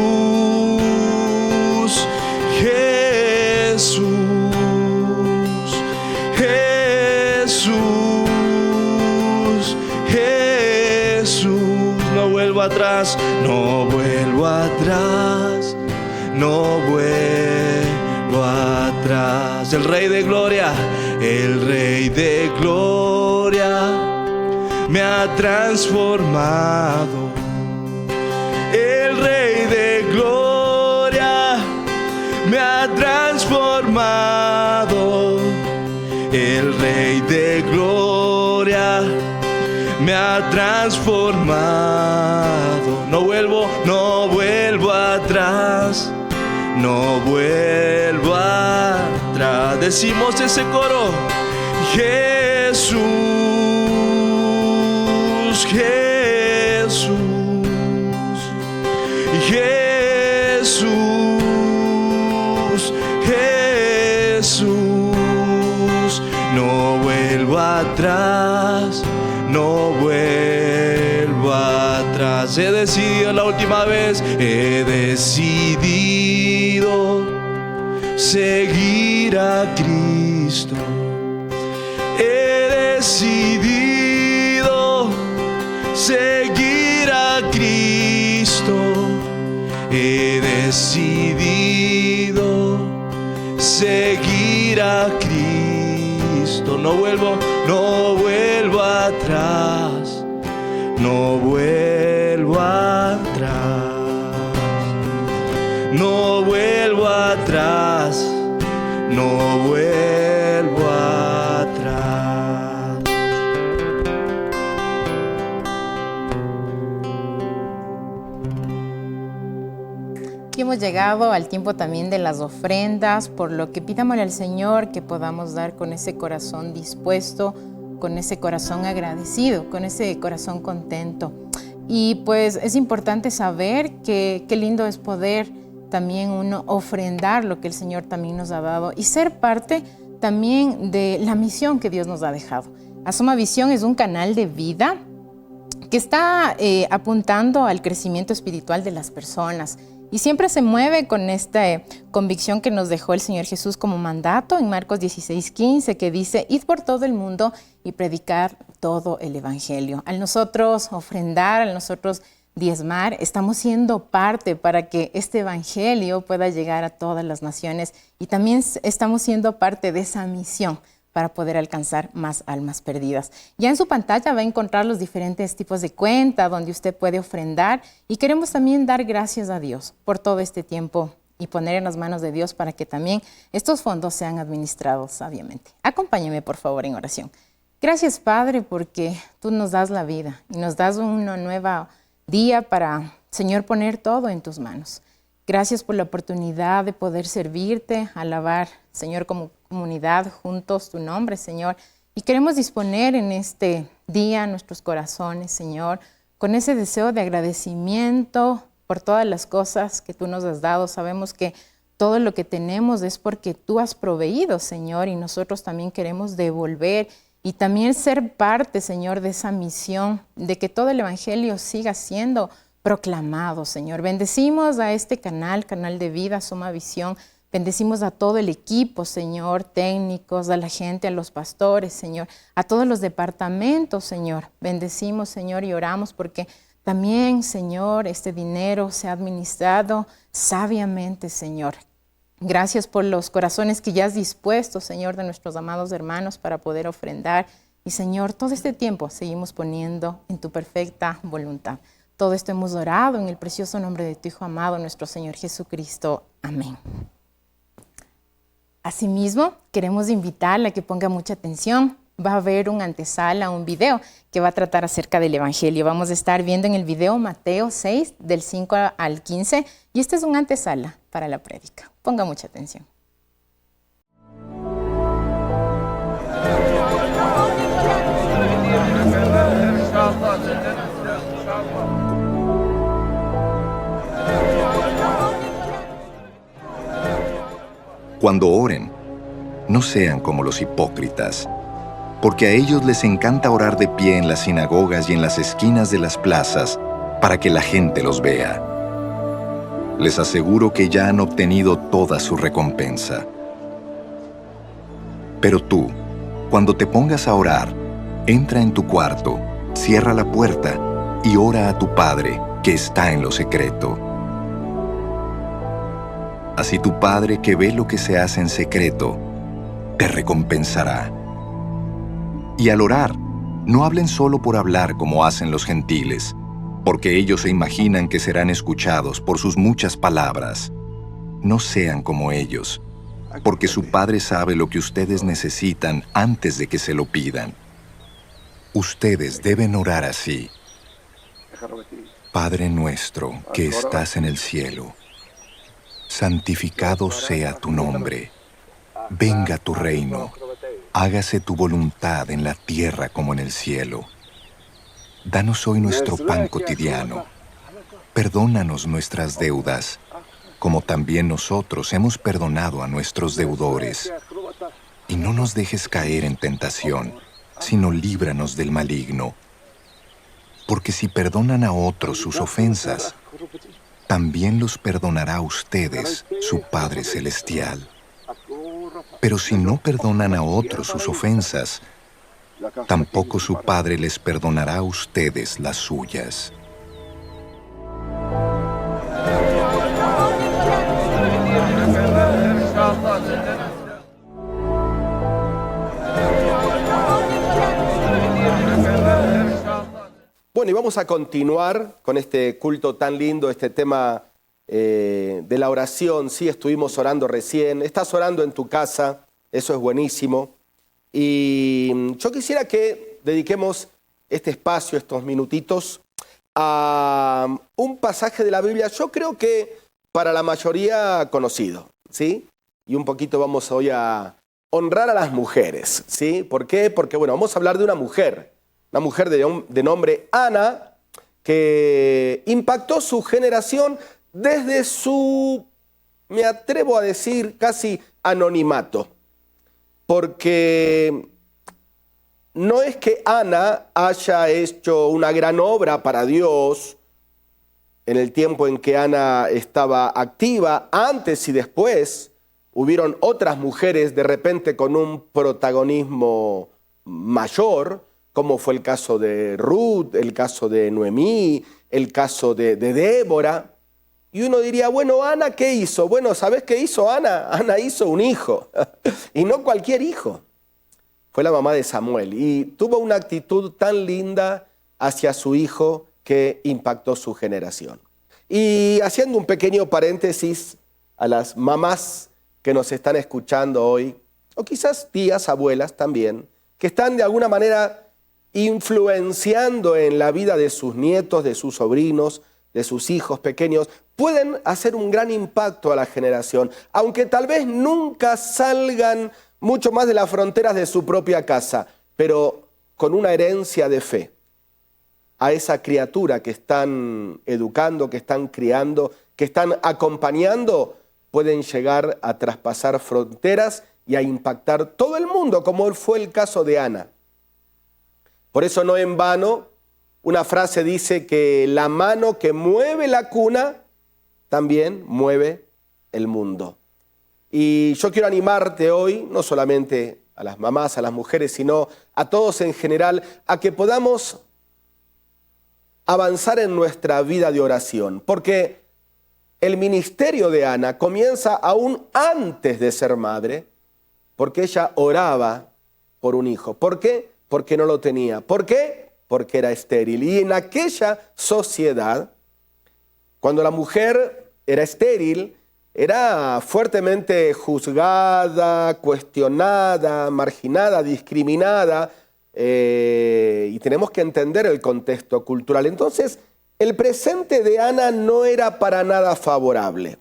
Jesús, Jesús, Jesús. No vuelvo atrás, no vuelvo atrás, no vuelvo atrás. El Rey de Gloria, el Rey de Gloria me ha transformado. El Rey de Gloria me ha transformado. El Rey de Gloria me ha transformado. No vuelvo atrás, no vuelvo atrás. Decimos ese coro: Jesús, Jesús, Jesús, Jesús. No vuelvo atrás, no vuelvo atrás. He decidido la última vez, he decidido seguir a Cristo. He decidido seguir a Cristo. He decidido seguir a Cristo. No vuelvo atrás, no vuelvo atrás, no vuelvo atrás, no vuelvo atrás. Y hemos llegado al tiempo también de las ofrendas, por lo que pidámosle al Señor que podamos dar con ese corazón dispuesto, con ese corazón agradecido, con ese corazón contento. Y pues es importante saber que qué lindo es poder también uno ofrendar lo que el Señor también nos ha dado y ser parte también de la misión que Dios nos ha dejado. Asoma Visión es un canal de vida que está apuntando al crecimiento espiritual de las personas y siempre se mueve con esta convicción que nos dejó el Señor Jesús como mandato en Marcos 16:15, que dice: id por todo el mundo y predicar todo el evangelio. Al nosotros ofrendar, al nosotros diezmar, estamos siendo parte para que este evangelio pueda llegar a todas las naciones y también estamos siendo parte de esa misión para poder alcanzar más almas perdidas. Ya en su pantalla va a encontrar los diferentes tipos de cuenta donde usted puede ofrendar y queremos también dar gracias a Dios por todo este tiempo y poner en las manos de Dios para que también estos fondos sean administrados sabiamente. Acompáñeme por favor en oración. Gracias Padre porque tú nos das la vida y nos das una nueva día para, Señor, poner todo en tus manos. Gracias por la oportunidad de poder servirte, alabar, Señor, como comunidad juntos tu nombre, Señor. Y queremos disponer en este día nuestros corazones, Señor, con ese deseo de agradecimiento por todas las cosas que tú nos has dado. Sabemos que todo lo que tenemos es porque tú has proveído, Señor, y nosotros también queremos devolver y también ser parte, Señor, de esa misión, de que todo el evangelio siga siendo proclamado, Señor. Bendecimos a este canal de vida, Asoma Visión. Bendecimos a todo el equipo, Señor, técnicos, a la gente, a los pastores, Señor, a todos los departamentos, Señor. Bendecimos, Señor, y oramos porque también, Señor, este dinero sea administrado sabiamente, Señor. Gracias por los corazones que ya has dispuesto, Señor, de nuestros amados hermanos para poder ofrendar. Y, Señor, todo este tiempo seguimos poniendo en tu perfecta voluntad. Todo esto hemos orado en el precioso nombre de tu Hijo amado, nuestro Señor Jesucristo. Amén. Asimismo, queremos invitarla a que ponga mucha atención. Va a haber un antesala, un video que va a tratar acerca del Evangelio. Vamos a estar viendo en el video Mateo 6, del 5 al 15, y este es un antesala para la prédica. Ponga mucha atención. Cuando oren, no sean como los hipócritas, porque a ellos les encanta orar de pie en las sinagogas y en las esquinas de las plazas para que la gente los vea. Les aseguro que ya han obtenido toda su recompensa. Pero tú, cuando te pongas a orar, entra en tu cuarto, cierra la puerta y ora a tu Padre que está en lo secreto. Así tu Padre que ve lo que se hace en secreto, te recompensará. Y al orar, no hablen solo por hablar como hacen los gentiles, porque ellos se imaginan que serán escuchados por sus muchas palabras. No sean como ellos, porque su Padre sabe lo que ustedes necesitan antes de que se lo pidan. Ustedes deben orar así: Padre nuestro que estás en el cielo, santificado sea tu nombre. Venga tu reino. Hágase tu voluntad en la tierra como en el cielo. Danos hoy nuestro pan cotidiano. Perdónanos nuestras deudas, como también nosotros hemos perdonado a nuestros deudores. Y no nos dejes caer en tentación, sino líbranos del maligno. Porque si perdonan a otros sus ofensas, también los perdonará a ustedes su Padre Celestial. Pero si no perdonan a otros sus ofensas, tampoco su Padre les perdonará a ustedes las suyas. Bueno, y vamos a continuar con este culto tan lindo, este tema de la oración. Sí, estuvimos orando recién. Estás orando en tu casa, eso es buenísimo. Y yo quisiera que dediquemos este espacio, estos minutitos, a un pasaje de la Biblia. Yo creo que para la mayoría conocido, ¿sí? Y un poquito vamos hoy a honrar a las mujeres, ¿sí? ¿Por qué? Porque, bueno, vamos a hablar de una mujer de nombre Ana, que impactó su generación desde su, me atrevo a decir, casi anonimato. Porque no es que Ana haya hecho una gran obra para Dios en el tiempo en que Ana estaba activa, antes y después hubieron otras mujeres de repente con un protagonismo mayor, como fue el caso de Ruth, el caso de Noemí, el caso de Débora. Y uno diría, bueno, ¿Ana qué hizo? Bueno, ¿sabes qué hizo Ana? Ana hizo un hijo, y no cualquier hijo. Fue la mamá de Samuel y tuvo una actitud tan linda hacia su hijo que impactó su generación. Y haciendo un pequeño paréntesis a las mamás que nos están escuchando hoy, o quizás tías, abuelas también, que están de alguna manera influenciando en la vida de sus nietos, de sus sobrinos, de sus hijos pequeños, pueden hacer un gran impacto a la generación, aunque tal vez nunca salgan mucho más de las fronteras de su propia casa, pero con una herencia de fe a esa criatura que están educando, que están criando, que están acompañando, pueden llegar a traspasar fronteras y a impactar todo el mundo, como fue el caso de Ana. Por eso no en vano, una frase dice que la mano que mueve la cuna también mueve el mundo. Y yo quiero animarte hoy, no solamente a las mamás, a las mujeres, sino a todos en general, a que podamos avanzar en nuestra vida de oración, porque el ministerio de Ana comienza aún antes de ser madre, porque ella oraba por un hijo. ¿Por qué? Porque no lo tenía. ¿Por qué? Porque era estéril. Y en aquella sociedad, cuando la mujer era estéril, era fuertemente juzgada, cuestionada, marginada, discriminada, y tenemos que entender el contexto cultural. Entonces, el presente de Ana no era para nada favorable.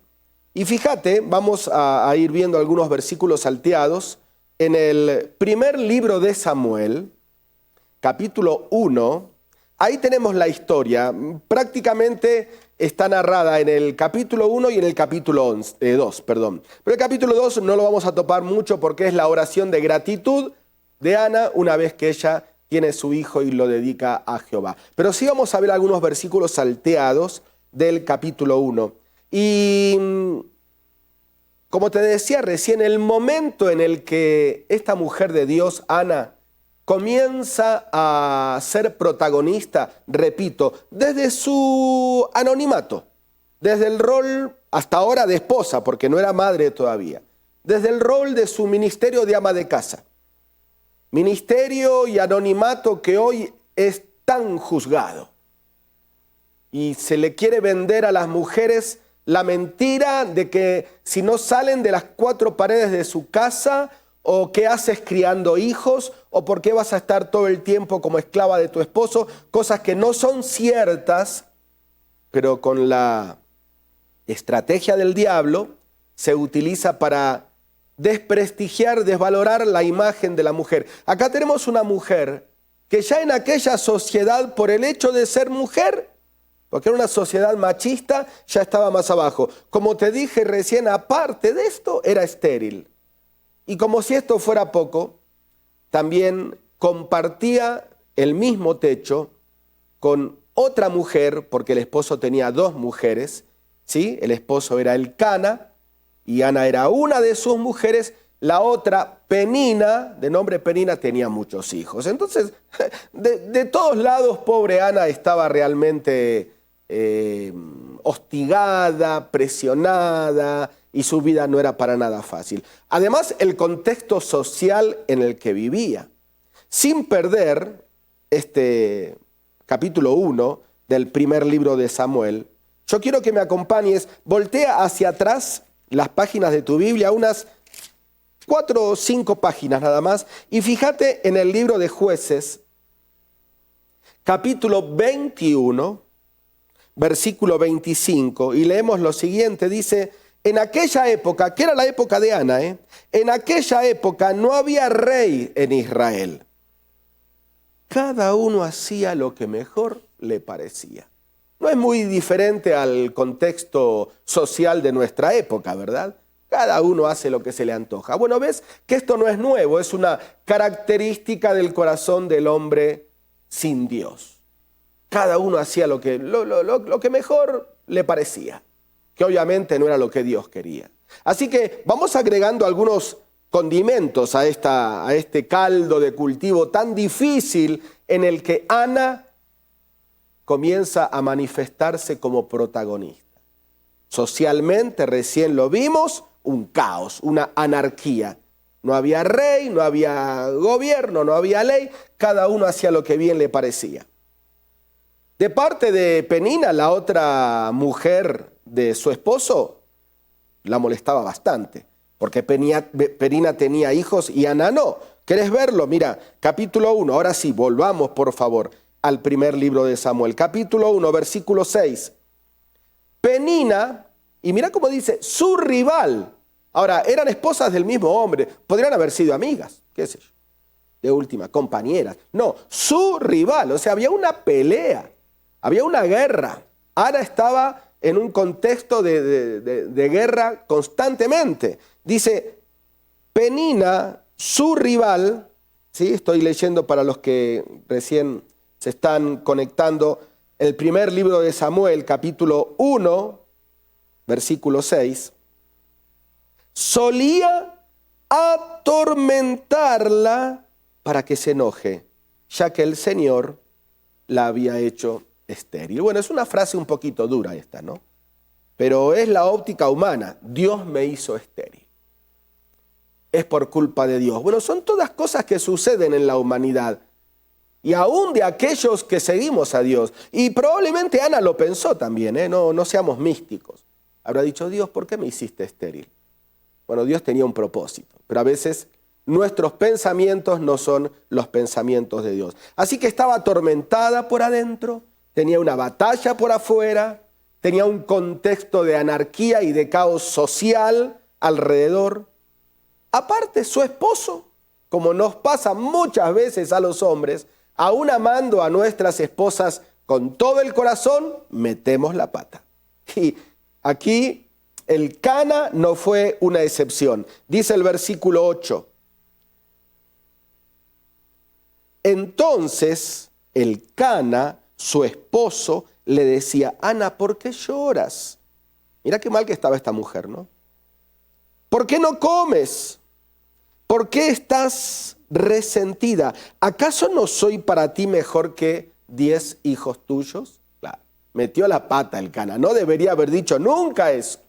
Y fíjate, vamos a ir viendo algunos versículos salteados. En el primer libro de Samuel, capítulo 1, ahí tenemos la historia. Prácticamente está narrada en el capítulo 1 y en el capítulo 2. Pero el capítulo 2 no lo vamos a topar mucho porque es la oración de gratitud de Ana una vez que ella tiene su hijo y lo dedica a Jehová. Pero sí vamos a ver algunos versículos salteados del capítulo 1. Y como te decía recién, el momento en el que esta mujer de Dios, Ana, comienza a ser protagonista, repito, desde su anonimato, desde el rol hasta ahora de esposa, porque no era madre todavía, desde el rol de su ministerio de ama de casa. Ministerio y anonimato que hoy es tan juzgado. Y se le quiere vender a las mujeres la mentira de que si no salen de las 4 paredes de su casa, o qué haces criando hijos, o por qué vas a estar todo el tiempo como esclava de tu esposo, cosas que no son ciertas, pero con la estrategia del diablo se utiliza para desprestigiar, desvalorar la imagen de la mujer. Acá tenemos una mujer que ya en aquella sociedad, por el hecho de ser mujer, porque era una sociedad machista, ya estaba más abajo. Como te dije recién, aparte de esto, era estéril. Y como si esto fuera poco, también compartía el mismo techo con otra mujer, porque el esposo tenía 2 mujeres, ¿sí? El esposo era Elcana, y Ana era una de sus mujeres. La otra, Penina, de nombre Penina, tenía muchos hijos. Entonces, de todos lados, pobre Ana estaba realmente hostigada, presionada, y su vida no era para nada fácil. Además, el contexto social en el que vivía. Sin perder este capítulo 1 del primer libro de Samuel, yo quiero que me acompañes, voltea hacia atrás las páginas de tu Biblia, unas 4 o 5 páginas nada más, y fíjate en el libro de Jueces, capítulo 21, versículo 25, y leemos lo siguiente, dice, en aquella época, que era la época de Ana, en aquella época no había rey en Israel. Cada uno hacía lo que mejor le parecía. No es muy diferente al contexto social de nuestra época, ¿verdad? Cada uno hace lo que se le antoja. Bueno, ves que esto no es nuevo, es una característica del corazón del hombre sin Dios. Cada uno hacía lo que mejor le parecía, que obviamente no era lo que Dios quería. Así que vamos agregando algunos condimentos a este caldo de cultivo tan difícil en el que Ana comienza a manifestarse como protagonista. Socialmente, recién lo vimos, un caos, una anarquía. No había rey, no había gobierno, no había ley, cada uno hacía lo que bien le parecía. De parte de Penina, la otra mujer de su esposo, la molestaba bastante, porque Penina tenía hijos y Ana no. ¿Querés verlo? Mira, capítulo 1, ahora sí, volvamos por favor al primer libro de Samuel. Capítulo 1, versículo 6. Penina, y mira cómo dice, su rival. Ahora, eran esposas del mismo hombre, podrían haber sido amigas, qué sé yo, de última, compañeras. No, su rival, o sea, había una pelea, había una guerra. Ana estaba en un contexto de guerra constantemente. Dice, Penina, su rival, ¿sí? Estoy leyendo para los que recién se están conectando, el primer libro de Samuel, capítulo 1, versículo 6, solía atormentarla para que se enoje, ya que el Señor la había hecho estéril. Bueno, es una frase un poquito dura esta, ¿no? Pero es la óptica humana. Dios me hizo estéril. Es por culpa de Dios. Bueno, son todas cosas que suceden en la humanidad. Y aún de aquellos que seguimos a Dios. Y probablemente Ana lo pensó también, no seamos místicos. Habrá dicho, Dios, ¿por qué me hiciste estéril? Bueno, Dios tenía un propósito, pero a veces nuestros pensamientos no son los pensamientos de Dios. Así que estaba atormentada por adentro, tenía una batalla por afuera, tenía un contexto de anarquía y de caos social alrededor. Aparte, su esposo, como nos pasa muchas veces a los hombres, aún amando a nuestras esposas con todo el corazón, metemos la pata. Y aquí el Cana no fue una excepción. Dice el versículo 8. Entonces el Cana, su esposo, le decía, Ana, ¿por qué lloras? Mira qué mal que estaba esta mujer, ¿no? ¿Por qué no comes? ¿Por qué estás resentida? ¿Acaso no soy para ti mejor que 10 hijos tuyos? Claro, metió la pata el Cana. No debería haber dicho nunca eso.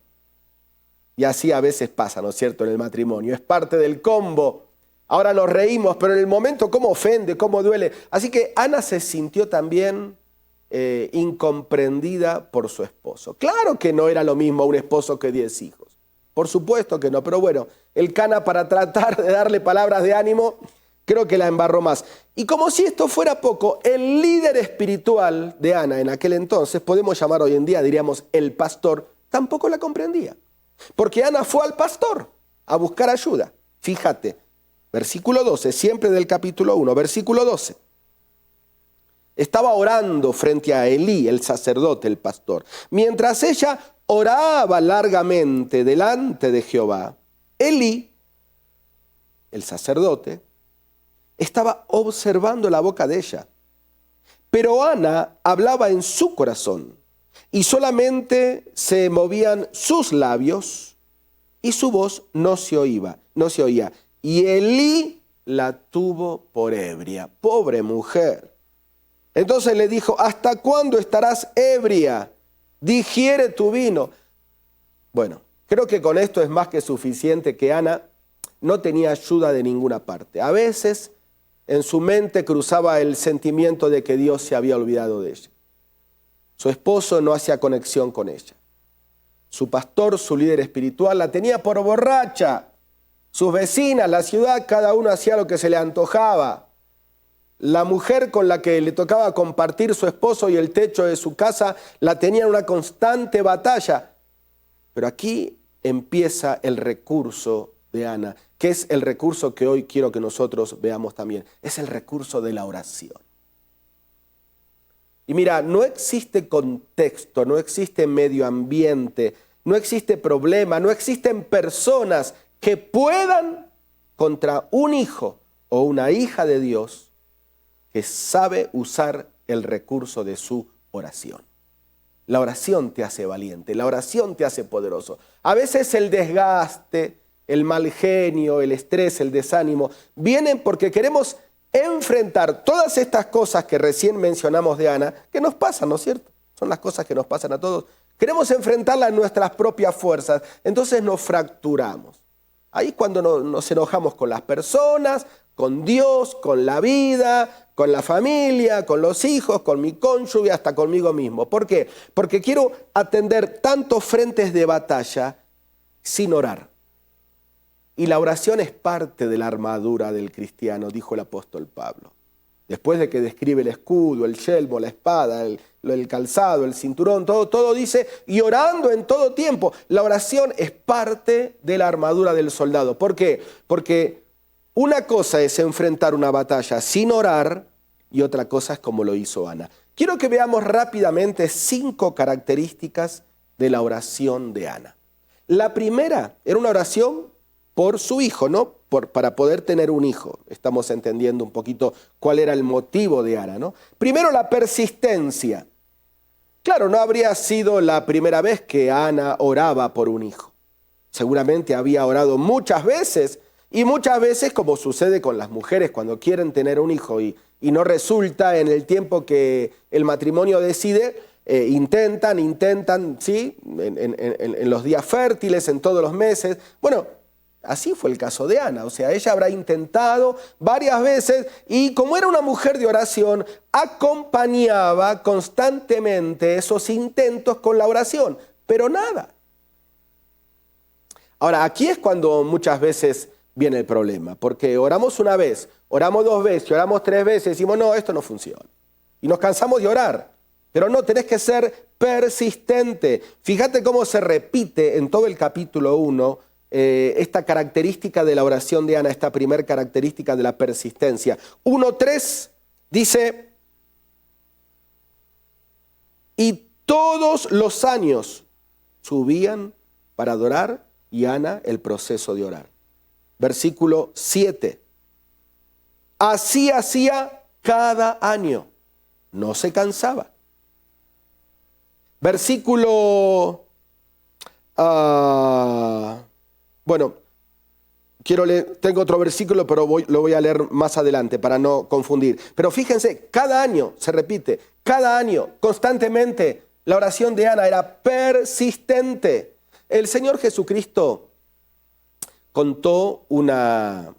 Y así a veces pasa, ¿no es cierto?, en el matrimonio. Es parte del combo. Ahora nos reímos, pero en el momento cómo ofende, cómo duele. Así que Ana se sintió también incomprendida por su esposo. Claro que no era lo mismo un esposo que 10 hijos. Por supuesto que no, pero bueno, el Cana, para tratar de darle palabras de ánimo, creo que la embarró más. Y como si esto fuera poco, el líder espiritual de Ana en aquel entonces, podemos llamar hoy en día, diríamos, el pastor, tampoco la comprendía. Porque Ana fue al pastor a buscar ayuda. Fíjate, versículo 12, siempre del capítulo 1, versículo 12. Estaba orando frente a Elí, el sacerdote, el pastor. Mientras ella oraba largamente delante de Jehová, Elí, el sacerdote, estaba observando la boca de ella. Pero Ana hablaba en su corazón y solamente se movían sus labios y su voz no se oía. Y Elí la tuvo por ebria. Pobre mujer. Entonces le dijo, ¿hasta cuándo estarás ebria? Digiere tu vino. Bueno, creo que con esto es más que suficiente que Ana no tenía ayuda de ninguna parte. A veces en su mente cruzaba el sentimiento de que Dios se había olvidado de ella. Su esposo no hacía conexión con ella. Su pastor, su líder espiritual, la tenía por borracha. Sus vecinas, la ciudad, cada uno hacía lo que se le antojaba. La mujer con la que le tocaba compartir su esposo y el techo de su casa la tenía en una constante batalla. Pero aquí empieza el recurso de Ana, que es el recurso que hoy quiero que nosotros veamos también. Es el recurso de la oración. Y mira, no existe contexto, no existe medio ambiente, no existe problema, no existen personas que puedan contra un hijo o una hija de Dios que sabe usar el recurso de su oración. La oración te hace valiente, la oración te hace poderoso. A veces el desgaste, el mal genio, el estrés, el desánimo, vienen porque queremos enfrentar todas estas cosas que recién mencionamos de Ana, que nos pasan, ¿no es cierto? Son las cosas que nos pasan a todos. Queremos enfrentarlas en nuestras propias fuerzas, entonces nos fracturamos. Ahí es cuando nos enojamos con las personas, con Dios, con la vida, con la familia, con los hijos, con mi cónyuge, hasta conmigo mismo. ¿Por qué? Porque quiero atender tantos frentes de batalla sin orar. Y la oración es parte de la armadura del cristiano, dijo el apóstol Pablo. Después de que describe el escudo, el yelmo, la espada, el calzado, el cinturón, todo dice, y orando en todo tiempo. La oración es parte de la armadura del soldado. ¿Por qué? Porque una cosa es enfrentar una batalla sin orar y otra cosa es como lo hizo Ana. Quiero que veamos rápidamente 5 características de la oración de Ana. La primera era una oración por su hijo, ¿no? Para poder tener un hijo. Estamos entendiendo un poquito cuál era el motivo de Ana, ¿no? Primero, la persistencia. Claro, no habría sido la primera vez que Ana oraba por un hijo. Seguramente había orado muchas veces, y muchas veces, como sucede con las mujeres cuando quieren tener un hijo y no resulta en el tiempo que el matrimonio decide, intentan, ¿sí? En los días fértiles, en todos los meses. Bueno, así fue el caso de Ana, o sea, ella habrá intentado varias veces y como era una mujer de oración, acompañaba constantemente esos intentos con la oración, pero nada. Ahora, aquí es cuando muchas veces viene el problema, porque oramos una vez, oramos 2 veces, oramos 3 veces, decimos, no, esto no funciona. Y nos cansamos de orar, pero no, tenés que ser persistente. Fíjate cómo se repite en todo el capítulo 1, esta característica de la oración de Ana, esta primera característica de la persistencia. 1:3 dice, y todos los años subían para adorar y Ana el proceso de orar. Versículo 7, así hacía cada año, no se cansaba. Versículo... Bueno, tengo otro versículo, pero lo voy a leer más adelante para no confundir. Pero fíjense, cada año, se repite, cada año, constantemente, la oración de Ana era persistente. El Señor Jesucristo contó una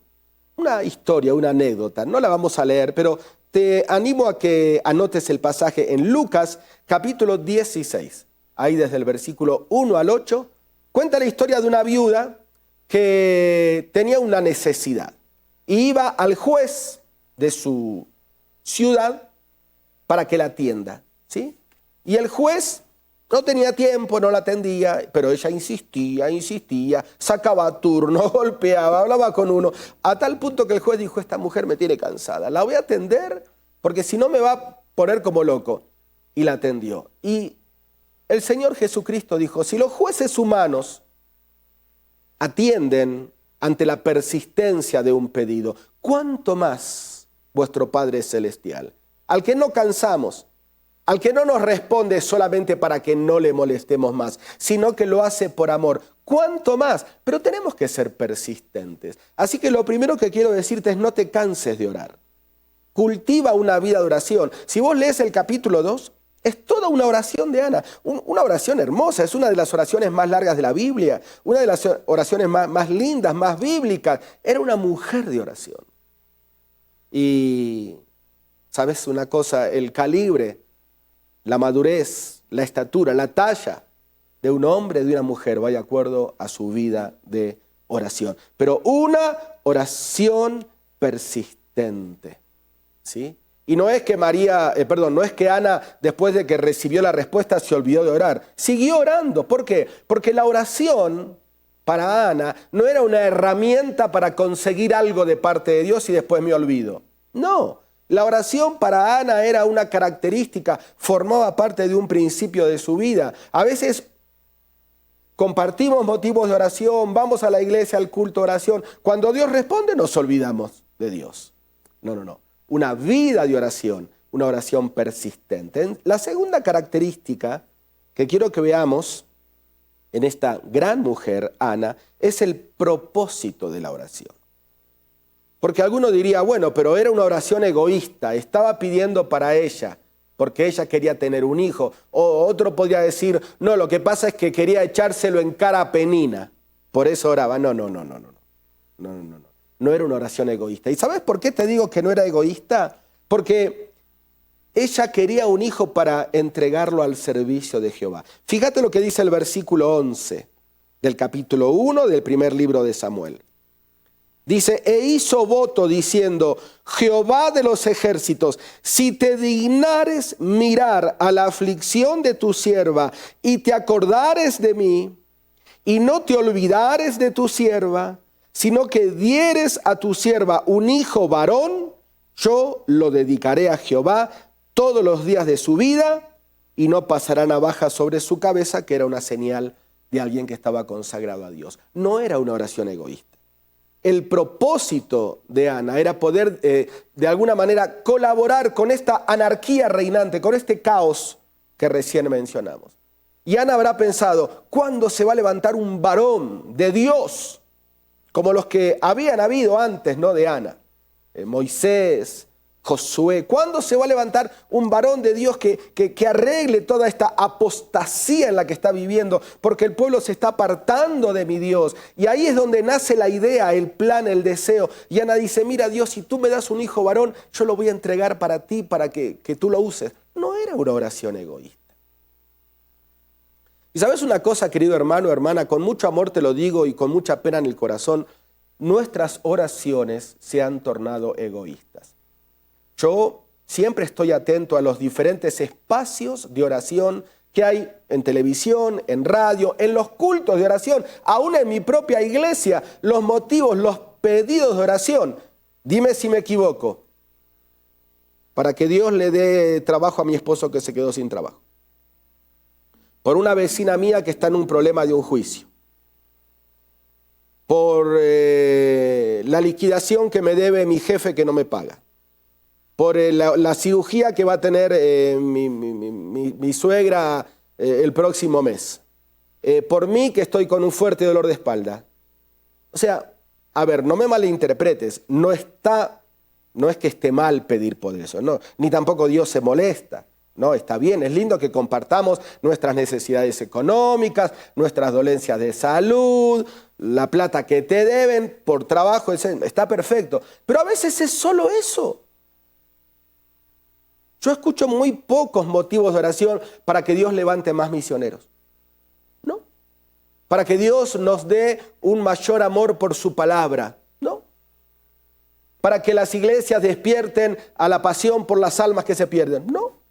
historia, una anécdota. No la vamos a leer, pero te animo a que anotes el pasaje en Lucas, capítulo 16. Ahí desde el versículo 1 al 8, cuenta la historia de una viuda que tenía una necesidad. Y iba al juez de su ciudad para que la atienda, ¿sí? Y el juez no tenía tiempo, no la atendía, pero ella insistía, sacaba turno, golpeaba, hablaba con uno, a tal punto que el juez dijo, esta mujer me tiene cansada, la voy a atender porque si no me va a poner como loco. Y la atendió. Y el Señor Jesucristo dijo, si los jueces humanos atienden ante la persistencia de un pedido, ¿cuánto más vuestro Padre Celestial? Al que no cansamos, al que no nos responde solamente para que no le molestemos más, sino que lo hace por amor. ¿Cuánto más? Pero tenemos que ser persistentes. Así que lo primero que quiero decirte es no te canses de orar. Cultiva una vida de oración. Si vos lees el capítulo 2, es toda una oración de Ana, una oración hermosa, es una de las oraciones más largas de la Biblia, una de las oraciones más lindas, más bíblicas. Era una mujer de oración. Y, ¿sabes una cosa? El calibre, la madurez, la estatura, la talla de un hombre, de una mujer, va de acuerdo a su vida de oración. Pero una oración persistente. ¿sí? Y no es que no es que Ana, después de que recibió la respuesta, se olvidó de orar. Siguió orando. ¿Por qué? Porque la oración para Ana no era una herramienta para conseguir algo de parte de Dios y después me olvido. No, la oración para Ana era una característica, formaba parte de un principio de su vida. A veces compartimos motivos de oración, vamos a la iglesia, al culto de oración. Cuando Dios responde, nos olvidamos de Dios. No. Una vida de oración, una oración persistente. La segunda característica que quiero que veamos en esta gran mujer, Ana, es el propósito de la oración. Porque alguno diría, bueno, pero era una oración egoísta, estaba pidiendo para ella, porque ella quería tener un hijo. O otro podría decir, no, lo que pasa es que quería echárselo en cara a Penina, por eso oraba. No. No era una oración egoísta. ¿Y sabes por qué te digo que no era egoísta? Porque ella quería un hijo para entregarlo al servicio de Jehová. Fíjate lo que dice el versículo 11 del capítulo 1 del primer libro de Samuel. Dice, e hizo voto diciendo, Jehová de los ejércitos, si te dignares mirar a la aflicción de tu sierva y te acordares de mí y no te olvidares de tu sierva, sino que dieres a tu sierva un hijo varón, yo lo dedicaré a Jehová todos los días de su vida y no pasará navaja sobre su cabeza, que era una señal de alguien que estaba consagrado a Dios. No era una oración egoísta. El propósito de Ana era poder de alguna manera colaborar con esta anarquía reinante, con este caos que recién mencionamos. Y Ana habrá pensado, ¿cuándo se va a levantar un varón de Dios? Como los que habían habido antes, ¿no?, de Ana. Moisés, Josué. ¿Cuándo se va a levantar un varón de Dios que arregle toda esta apostasía en la que está viviendo? Porque el pueblo se está apartando de mi Dios. Y ahí es donde nace la idea, el plan, el deseo. Y Ana dice, mira Dios, si tú me das un hijo varón, yo lo voy a entregar para ti, para que tú lo uses. No era una oración egoísta. Y sabes una cosa, querido hermano, hermana, con mucho amor te lo digo y con mucha pena en el corazón, nuestras oraciones se han tornado egoístas. Yo siempre estoy atento a los diferentes espacios de oración que hay en televisión, en radio, en los cultos de oración, aún en mi propia iglesia, los motivos, los pedidos de oración. Dime si me equivoco, para que Dios le dé trabajo a mi esposo que se quedó sin trabajo. Por una vecina mía que está en un problema de un juicio. Por la liquidación que me debe mi jefe que no me paga. Por la cirugía que va a tener mi suegra el próximo mes. Por mí que estoy con un fuerte dolor de espalda. O sea, a ver, no me malinterpretes, no es que esté mal pedir por eso, no, ni tampoco Dios se molesta. No, está bien, es lindo que compartamos nuestras necesidades económicas, nuestras dolencias de salud, la plata que te deben por trabajo, está perfecto. Pero a veces es solo eso. Yo escucho muy pocos motivos de oración para que Dios levante más misioneros. ¿No? Para que Dios nos dé un mayor amor por su palabra. ¿No? Para que las iglesias despierten a la pasión por las almas que se pierden. No.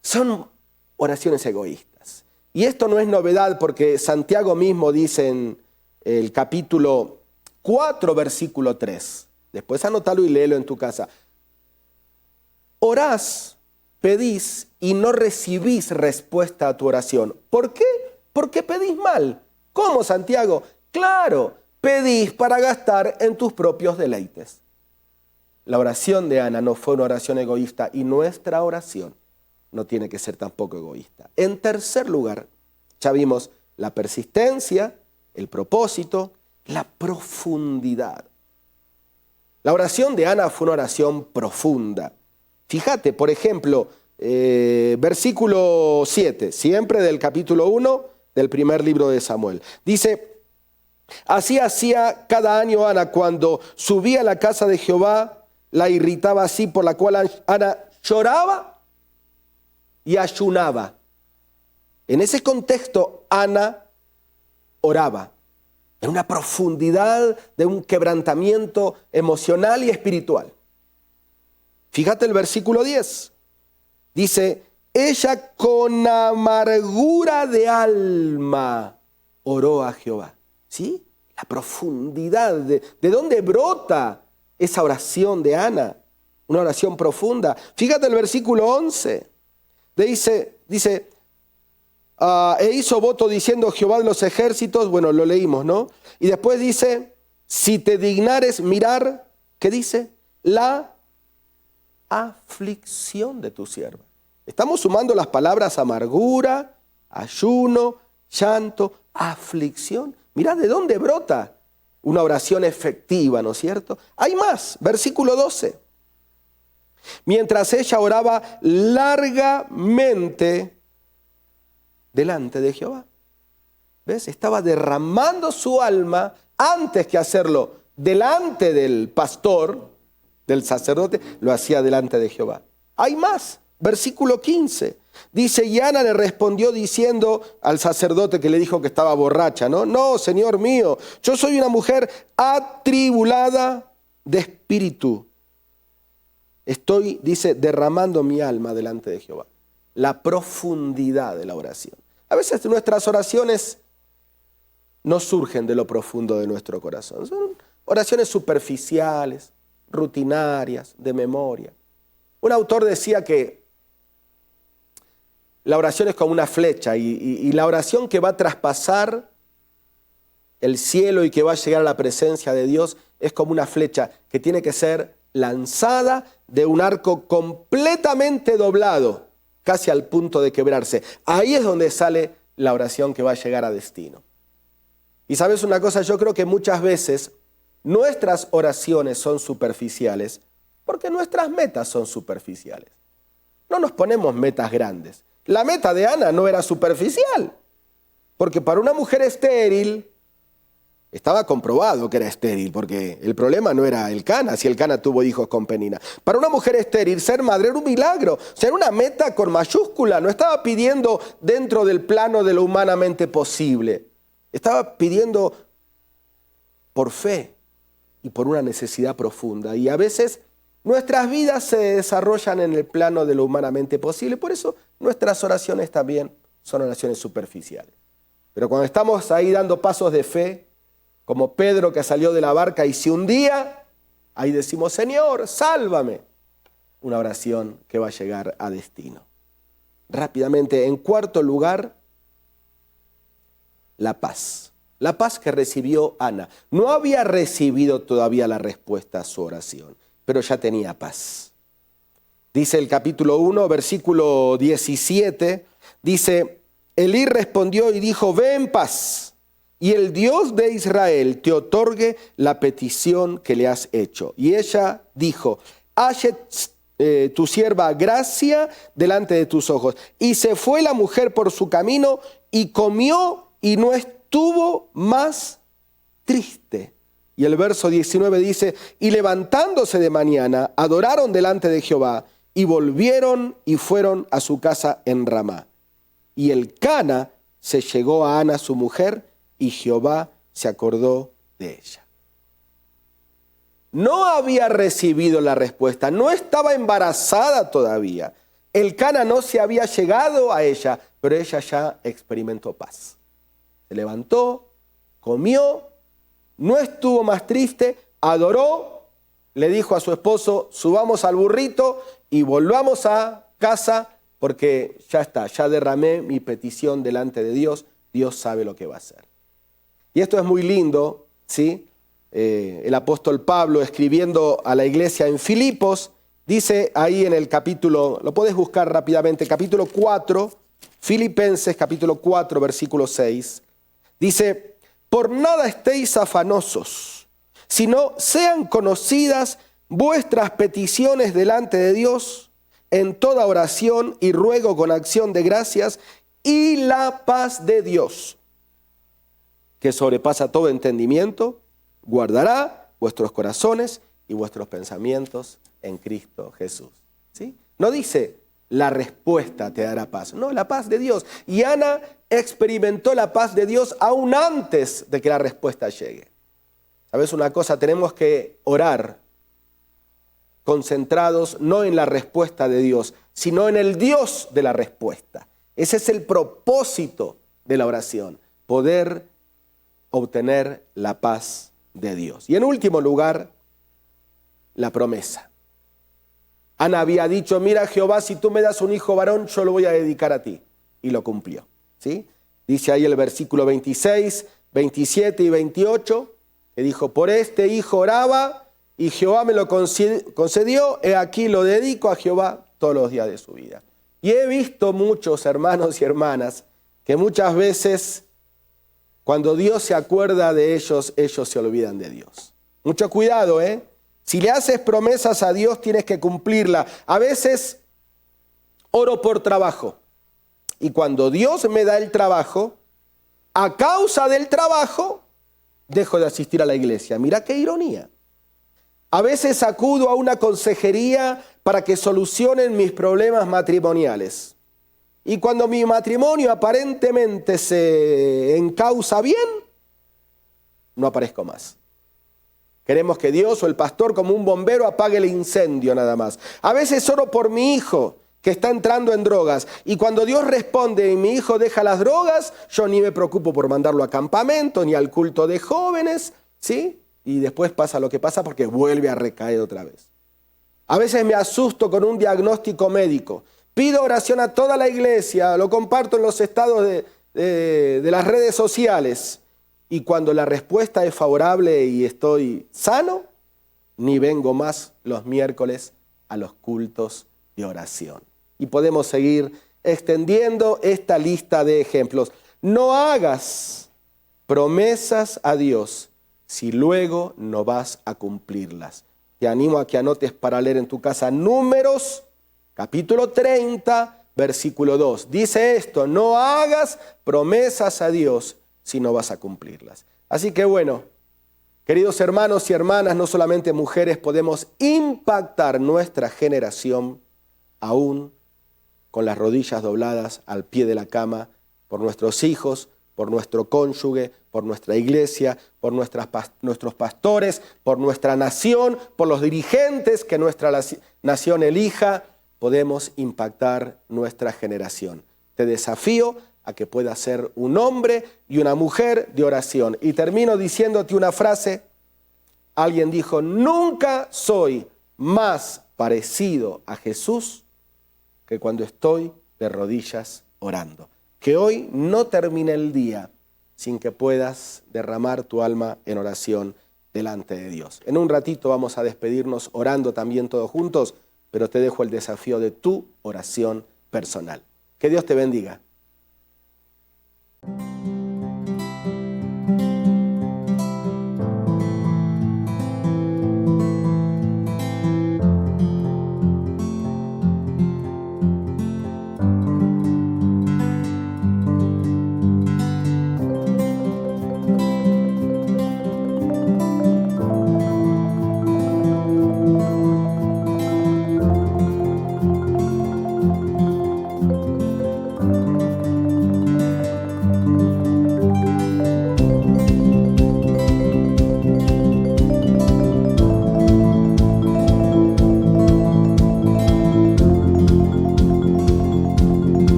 Son oraciones egoístas. Y esto no es novedad porque Santiago mismo dice en el capítulo 4, versículo 3. Después anótalo y léelo en tu casa. Orás, pedís y no recibís respuesta a tu oración. ¿Por qué? Porque pedís mal. ¿Cómo, Santiago? Claro, pedís para gastar en tus propios deleites. La oración de Ana no fue una oración egoísta y nuestra oración no tiene que ser tampoco egoísta. En tercer lugar, ya vimos la persistencia, el propósito, la profundidad. La oración de Ana fue una oración profunda. Fíjate, por ejemplo, versículo 7, siempre del capítulo 1 del primer libro de Samuel. Dice, así hacía cada año Ana cuando subía a la casa de Jehová, la irritaba así, por la cual Ana lloraba y ayunaba. En ese contexto, Ana oraba en una profundidad de un quebrantamiento emocional y espiritual. Fíjate el versículo 10. Dice, ella con amargura de alma oró a Jehová. ¿Sí? La profundidad, ¿de dónde brota esa oración de Ana? Una oración profunda. Fíjate el versículo 11. Dice, e hizo voto diciendo Jehová de los ejércitos, bueno, lo leímos, ¿no? Y después dice, si te dignares mirar, ¿qué dice? La aflicción de tu sierva. Estamos sumando las palabras amargura, ayuno, llanto, aflicción. Mirá de dónde brota una oración efectiva, ¿no es cierto? Hay más, versículo 12. Mientras ella oraba largamente delante de Jehová. ¿Ves? Estaba derramando su alma antes que hacerlo delante del pastor, del sacerdote, lo hacía delante de Jehová. Hay más, versículo 15. Dice, y Ana le respondió diciendo al sacerdote que le dijo que estaba borracha, ¿no? No, Señor mío, yo soy una mujer atribulada de espíritu. Estoy, dice, derramando mi alma delante de Jehová. La profundidad de la oración. A veces nuestras oraciones no surgen de lo profundo de nuestro corazón. Son oraciones superficiales, rutinarias, de memoria. Un autor decía que la oración es como una flecha y la oración que va a traspasar el cielo y que va a llegar a la presencia de Dios es como una flecha que tiene que ser lanzada de un arco completamente doblado, casi al punto de quebrarse. Ahí es donde sale la oración que va a llegar a destino. Y sabes una cosa, yo creo que muchas veces nuestras oraciones son superficiales porque nuestras metas son superficiales. No nos ponemos metas grandes. La meta de Ana no era superficial, porque para una mujer estéril, estaba comprobado que era estéril, porque el problema no era Elcana, si Elcana tuvo hijos con Penina. Para una mujer estéril, ser madre era un milagro, o sea, era una meta con mayúscula, no estaba pidiendo dentro del plano de lo humanamente posible, estaba pidiendo por fe y por una necesidad profunda. Y a veces nuestras vidas se desarrollan en el plano de lo humanamente posible, por eso nuestras oraciones también son oraciones superficiales. Pero cuando estamos ahí dando pasos de fe, como Pedro que salió de la barca y se hundía, ahí decimos, Señor, sálvame. Una oración que va a llegar a destino. Rápidamente, en cuarto lugar, la paz. La paz que recibió Ana. No había recibido todavía la respuesta a su oración, pero ya tenía paz. Dice el capítulo 1, versículo 17, dice, Elí respondió y dijo, ve en paz. Y el Dios de Israel te otorgue la petición que le has hecho. Y ella dijo, halle tu sierva gracia delante de tus ojos. Y se fue la mujer por su camino y comió y no estuvo más triste. Y el verso 19 dice, y levantándose de mañana, adoraron delante de Jehová y volvieron y fueron a su casa en Ramá. Y Elcana se llegó a Ana su mujer, y Jehová se acordó de ella. No había recibido la respuesta, no estaba embarazada todavía. Elcana no se había llegado a ella, pero ella ya experimentó paz. Se levantó, comió, no estuvo más triste, adoró, le dijo a su esposo, subamos al burrito y volvamos a casa porque ya está, ya derramé mi petición delante de Dios, Dios sabe lo que va a hacer. Y esto es muy lindo, ¿sí? El apóstol Pablo, escribiendo a la iglesia en Filipos, dice ahí en el capítulo, lo puedes buscar rápidamente, capítulo 4, Filipenses capítulo 4, versículo 6, dice, por nada estéis afanosos, sino sean conocidas vuestras peticiones delante de Dios en toda oración y ruego con acción de gracias, y la paz de Dios, que sobrepasa todo entendimiento, guardará vuestros corazones y vuestros pensamientos en Cristo Jesús. ¿Sí? No dice, la respuesta te dará paz. No, la paz de Dios. Y Ana experimentó la paz de Dios aún antes de que la respuesta llegue. ¿Sabes una cosa? Tenemos que orar concentrados no en la respuesta de Dios, sino en el Dios de la respuesta. Ese es el propósito de la oración, poder obtener la paz de Dios. Y en último lugar, la promesa. Ana había dicho, mira Jehová, si tú me das un hijo varón, yo lo voy a dedicar a ti. Y lo cumplió, ¿sí? Dice ahí el versículo 26, 27 y 28, que dijo, por este hijo oraba y Jehová me lo concedió, he aquí lo dedico a Jehová todos los días de su vida. Y he visto muchos hermanos y hermanas que muchas veces cuando Dios se acuerda de ellos, ellos se olvidan de Dios. Mucho cuidado, ¿eh? Si le haces promesas a Dios, tienes que cumplirla. A veces oro por trabajo. Y cuando Dios me da el trabajo, a causa del trabajo, dejo de asistir a la iglesia. Mira qué ironía. A veces acudo a una consejería para que solucionen mis problemas matrimoniales. Y cuando mi matrimonio aparentemente se encausa bien, no aparezco más. Queremos que Dios o el pastor como un bombero apague el incendio nada más. A veces oro por mi hijo que está entrando en drogas y cuando Dios responde y mi hijo deja las drogas, yo ni me preocupo por mandarlo a campamento ni al culto de jóvenes, ¿sí? Y después pasa lo que pasa porque vuelve a recaer otra vez. A veces me asusto con un diagnóstico médico. Pido oración a toda la iglesia, lo comparto en los estados de las redes sociales. Y cuando la respuesta es favorable y estoy sano, ni vengo más los miércoles a los cultos de oración. Y podemos seguir extendiendo esta lista de ejemplos. No hagas promesas a Dios si luego no vas a cumplirlas. Te animo a que anotes para leer en tu casa Números, capítulo 30, versículo 2. Dice esto, no hagas promesas a Dios si no vas a cumplirlas. Así que bueno, queridos hermanos y hermanas, no solamente mujeres, podemos impactar nuestra generación aún con las rodillas dobladas al pie de la cama por nuestros hijos, por nuestro cónyuge, por nuestra iglesia, por nuestros pastores, por nuestra nación, por los dirigentes que nuestra nación elija, podemos impactar nuestra generación. Te desafío a que puedas ser un hombre y una mujer de oración. Y termino diciéndote una frase. Alguien dijo, nunca soy más parecido a Jesús que cuando estoy de rodillas orando. Que hoy no termine el día sin que puedas derramar tu alma en oración delante de Dios. En un ratito vamos a despedirnos orando también todos juntos, pero te dejo el desafío de tu oración personal. Que Dios te bendiga.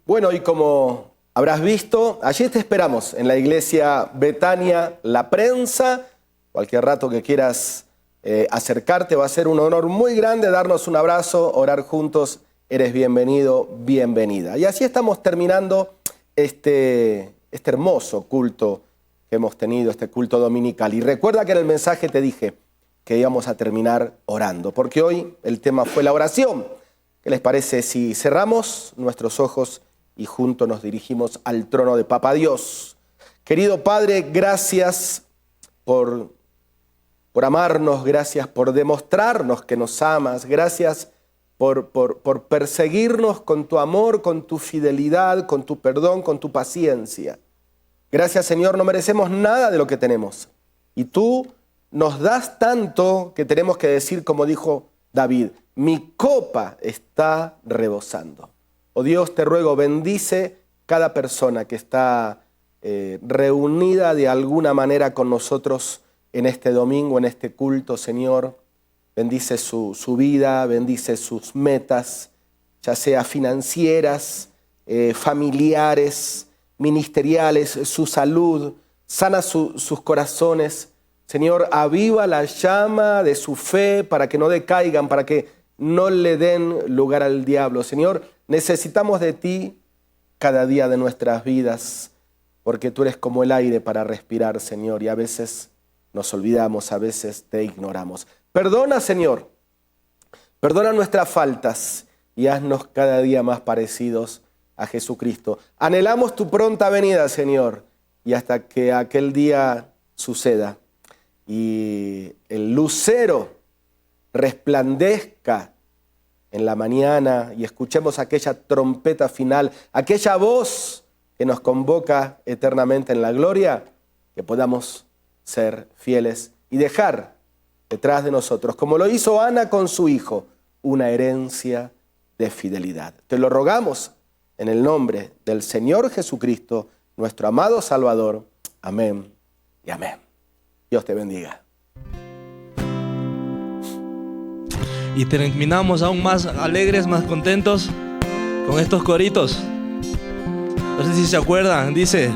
Bueno, y como habrás visto, allí te esperamos en la iglesia Betania La Prensa. Cualquier rato que quieras acercarte va a ser un honor muy grande darnos un abrazo, orar juntos. Eres bienvenido, bienvenida. Y así estamos terminando este hermoso culto que hemos tenido, este culto dominical. Y recuerda que en el mensaje te dije que íbamos a terminar orando, porque hoy el tema fue la oración. ¿Qué les parece si cerramos nuestros ojos y juntos nos dirigimos al trono de Papá Dios? Querido Padre, gracias por amarnos, gracias por demostrarnos que nos amas, gracias por perseguirnos con tu amor, con tu fidelidad, con tu perdón, con tu paciencia. Gracias, Señor, no merecemos nada de lo que tenemos. Y tú nos das tanto que tenemos que decir, como dijo David, mi copa está rebosando. Oh Dios, te ruego, bendice cada persona que está reunida de alguna manera con nosotros en este domingo, en este culto, Señor. Bendice su vida, bendice sus metas, ya sea financieras, familiares, ministeriales, su salud. Sana sus corazones. Señor, aviva la llama de su fe para que no decaigan, para que no le den lugar al diablo. Señor, necesitamos de ti cada día de nuestras vidas, porque tú eres como el aire para respirar, Señor, y a veces nos olvidamos, a veces te ignoramos. Perdona, Señor, perdona nuestras faltas y haznos cada día más parecidos a Jesucristo. Anhelamos tu pronta venida, Señor, y hasta que aquel día suceda y el lucero resplandezca en la mañana y escuchemos aquella trompeta final, aquella voz que nos convoca eternamente en la gloria, que podamos ser fieles y dejar detrás de nosotros, como lo hizo Ana con su hijo, una herencia de fidelidad. Te lo rogamos en el nombre del Señor Jesucristo, nuestro amado Salvador. Amén y amén. Dios te bendiga. Y terminamos aún más alegres, más contentos con estos coritos. No sé si se acuerdan, dice: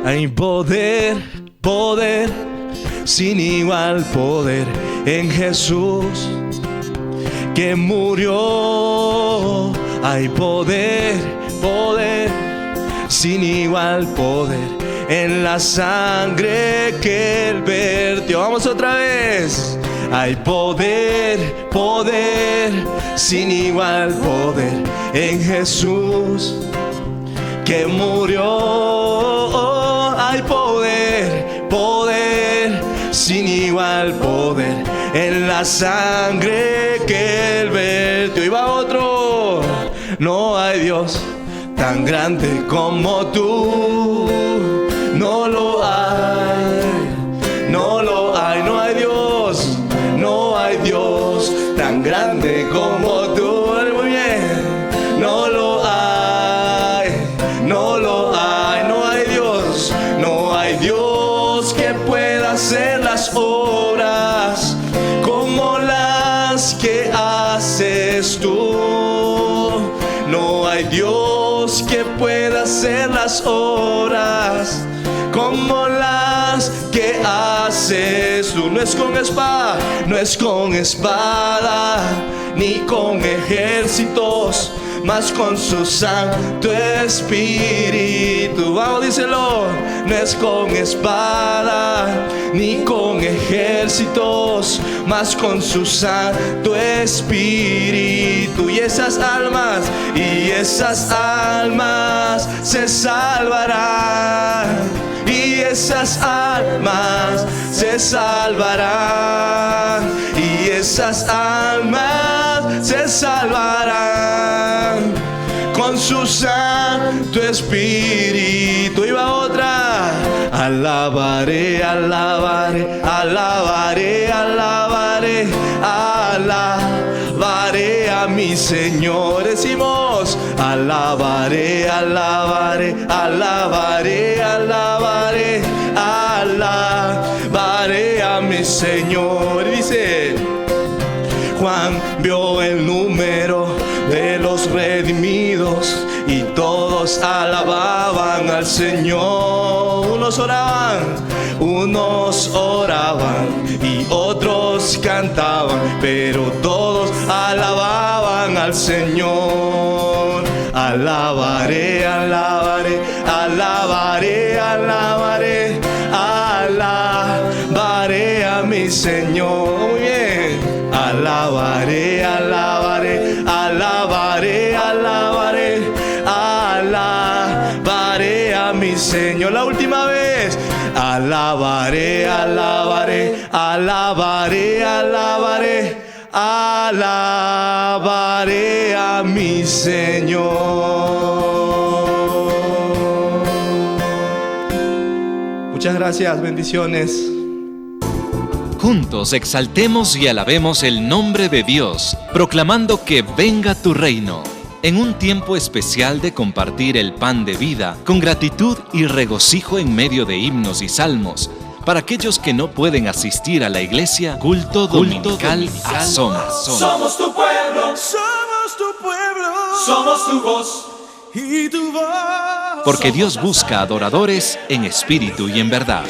hay poder, poder, sin igual poder en Jesús que murió. Hay poder, poder, sin igual poder en la sangre que Él vertió. Vamos otra vez. Hay poder, poder, sin igual poder en Jesús que murió. Hay poder, poder, sin igual poder en la sangre que Él vertió. Y va otro. No hay Dios tan grande como tú. No lo hay, no lo hay. No hay Dios, no hay Dios tan grande como tú. Muy bien. No lo hay, no lo hay. No hay Dios, no hay Dios que pueda hacer las obras como las que haces tú. No hay Dios que pueda hacer las obras como las que haces tú. No es con espada, no es con espada, ni con ejércitos, mas con su Santo Espíritu. Vamos, díselo. No es con espada, ni con ejércitos, mas con su Santo Espíritu. Y esas almas se salvarán. Y esas almas se salvarán. Y esas almas se salvarán con su Santo Espíritu. Y va otra. Alabaré, alabaré, alabaré, alabaré, alabaré a mi Señor. Decimos: alabaré, alabaré, alabaré, alabaré, alabaré a mi Señor. Dice: Juan vio el número de los redimidos y todos alababan al Señor. Unos oraban y otros cantaban, pero todos alababan al Señor. Alabaré, alabaré, alabaré, alabaré, alabaré a mi Señor. Muy bien. Alabaré, alabaré, alabaré, alabaré, alabaré a mi Señor. La última vez. Alabaré, alabaré, alabaré, alabaré, alabaré a mi Señor. Muchas gracias, bendiciones. Juntos exaltemos y alabemos el nombre de Dios, proclamando que venga tu reino. En un tiempo especial de compartir el pan de vida, con gratitud y regocijo en medio de himnos y salmos, para aquellos que no pueden asistir a la iglesia, culto dominical a Somos. Somos tu pueblo, somos tu pueblo, somos tu voz y tu voz. Porque Dios busca adoradores en espíritu y en verdad.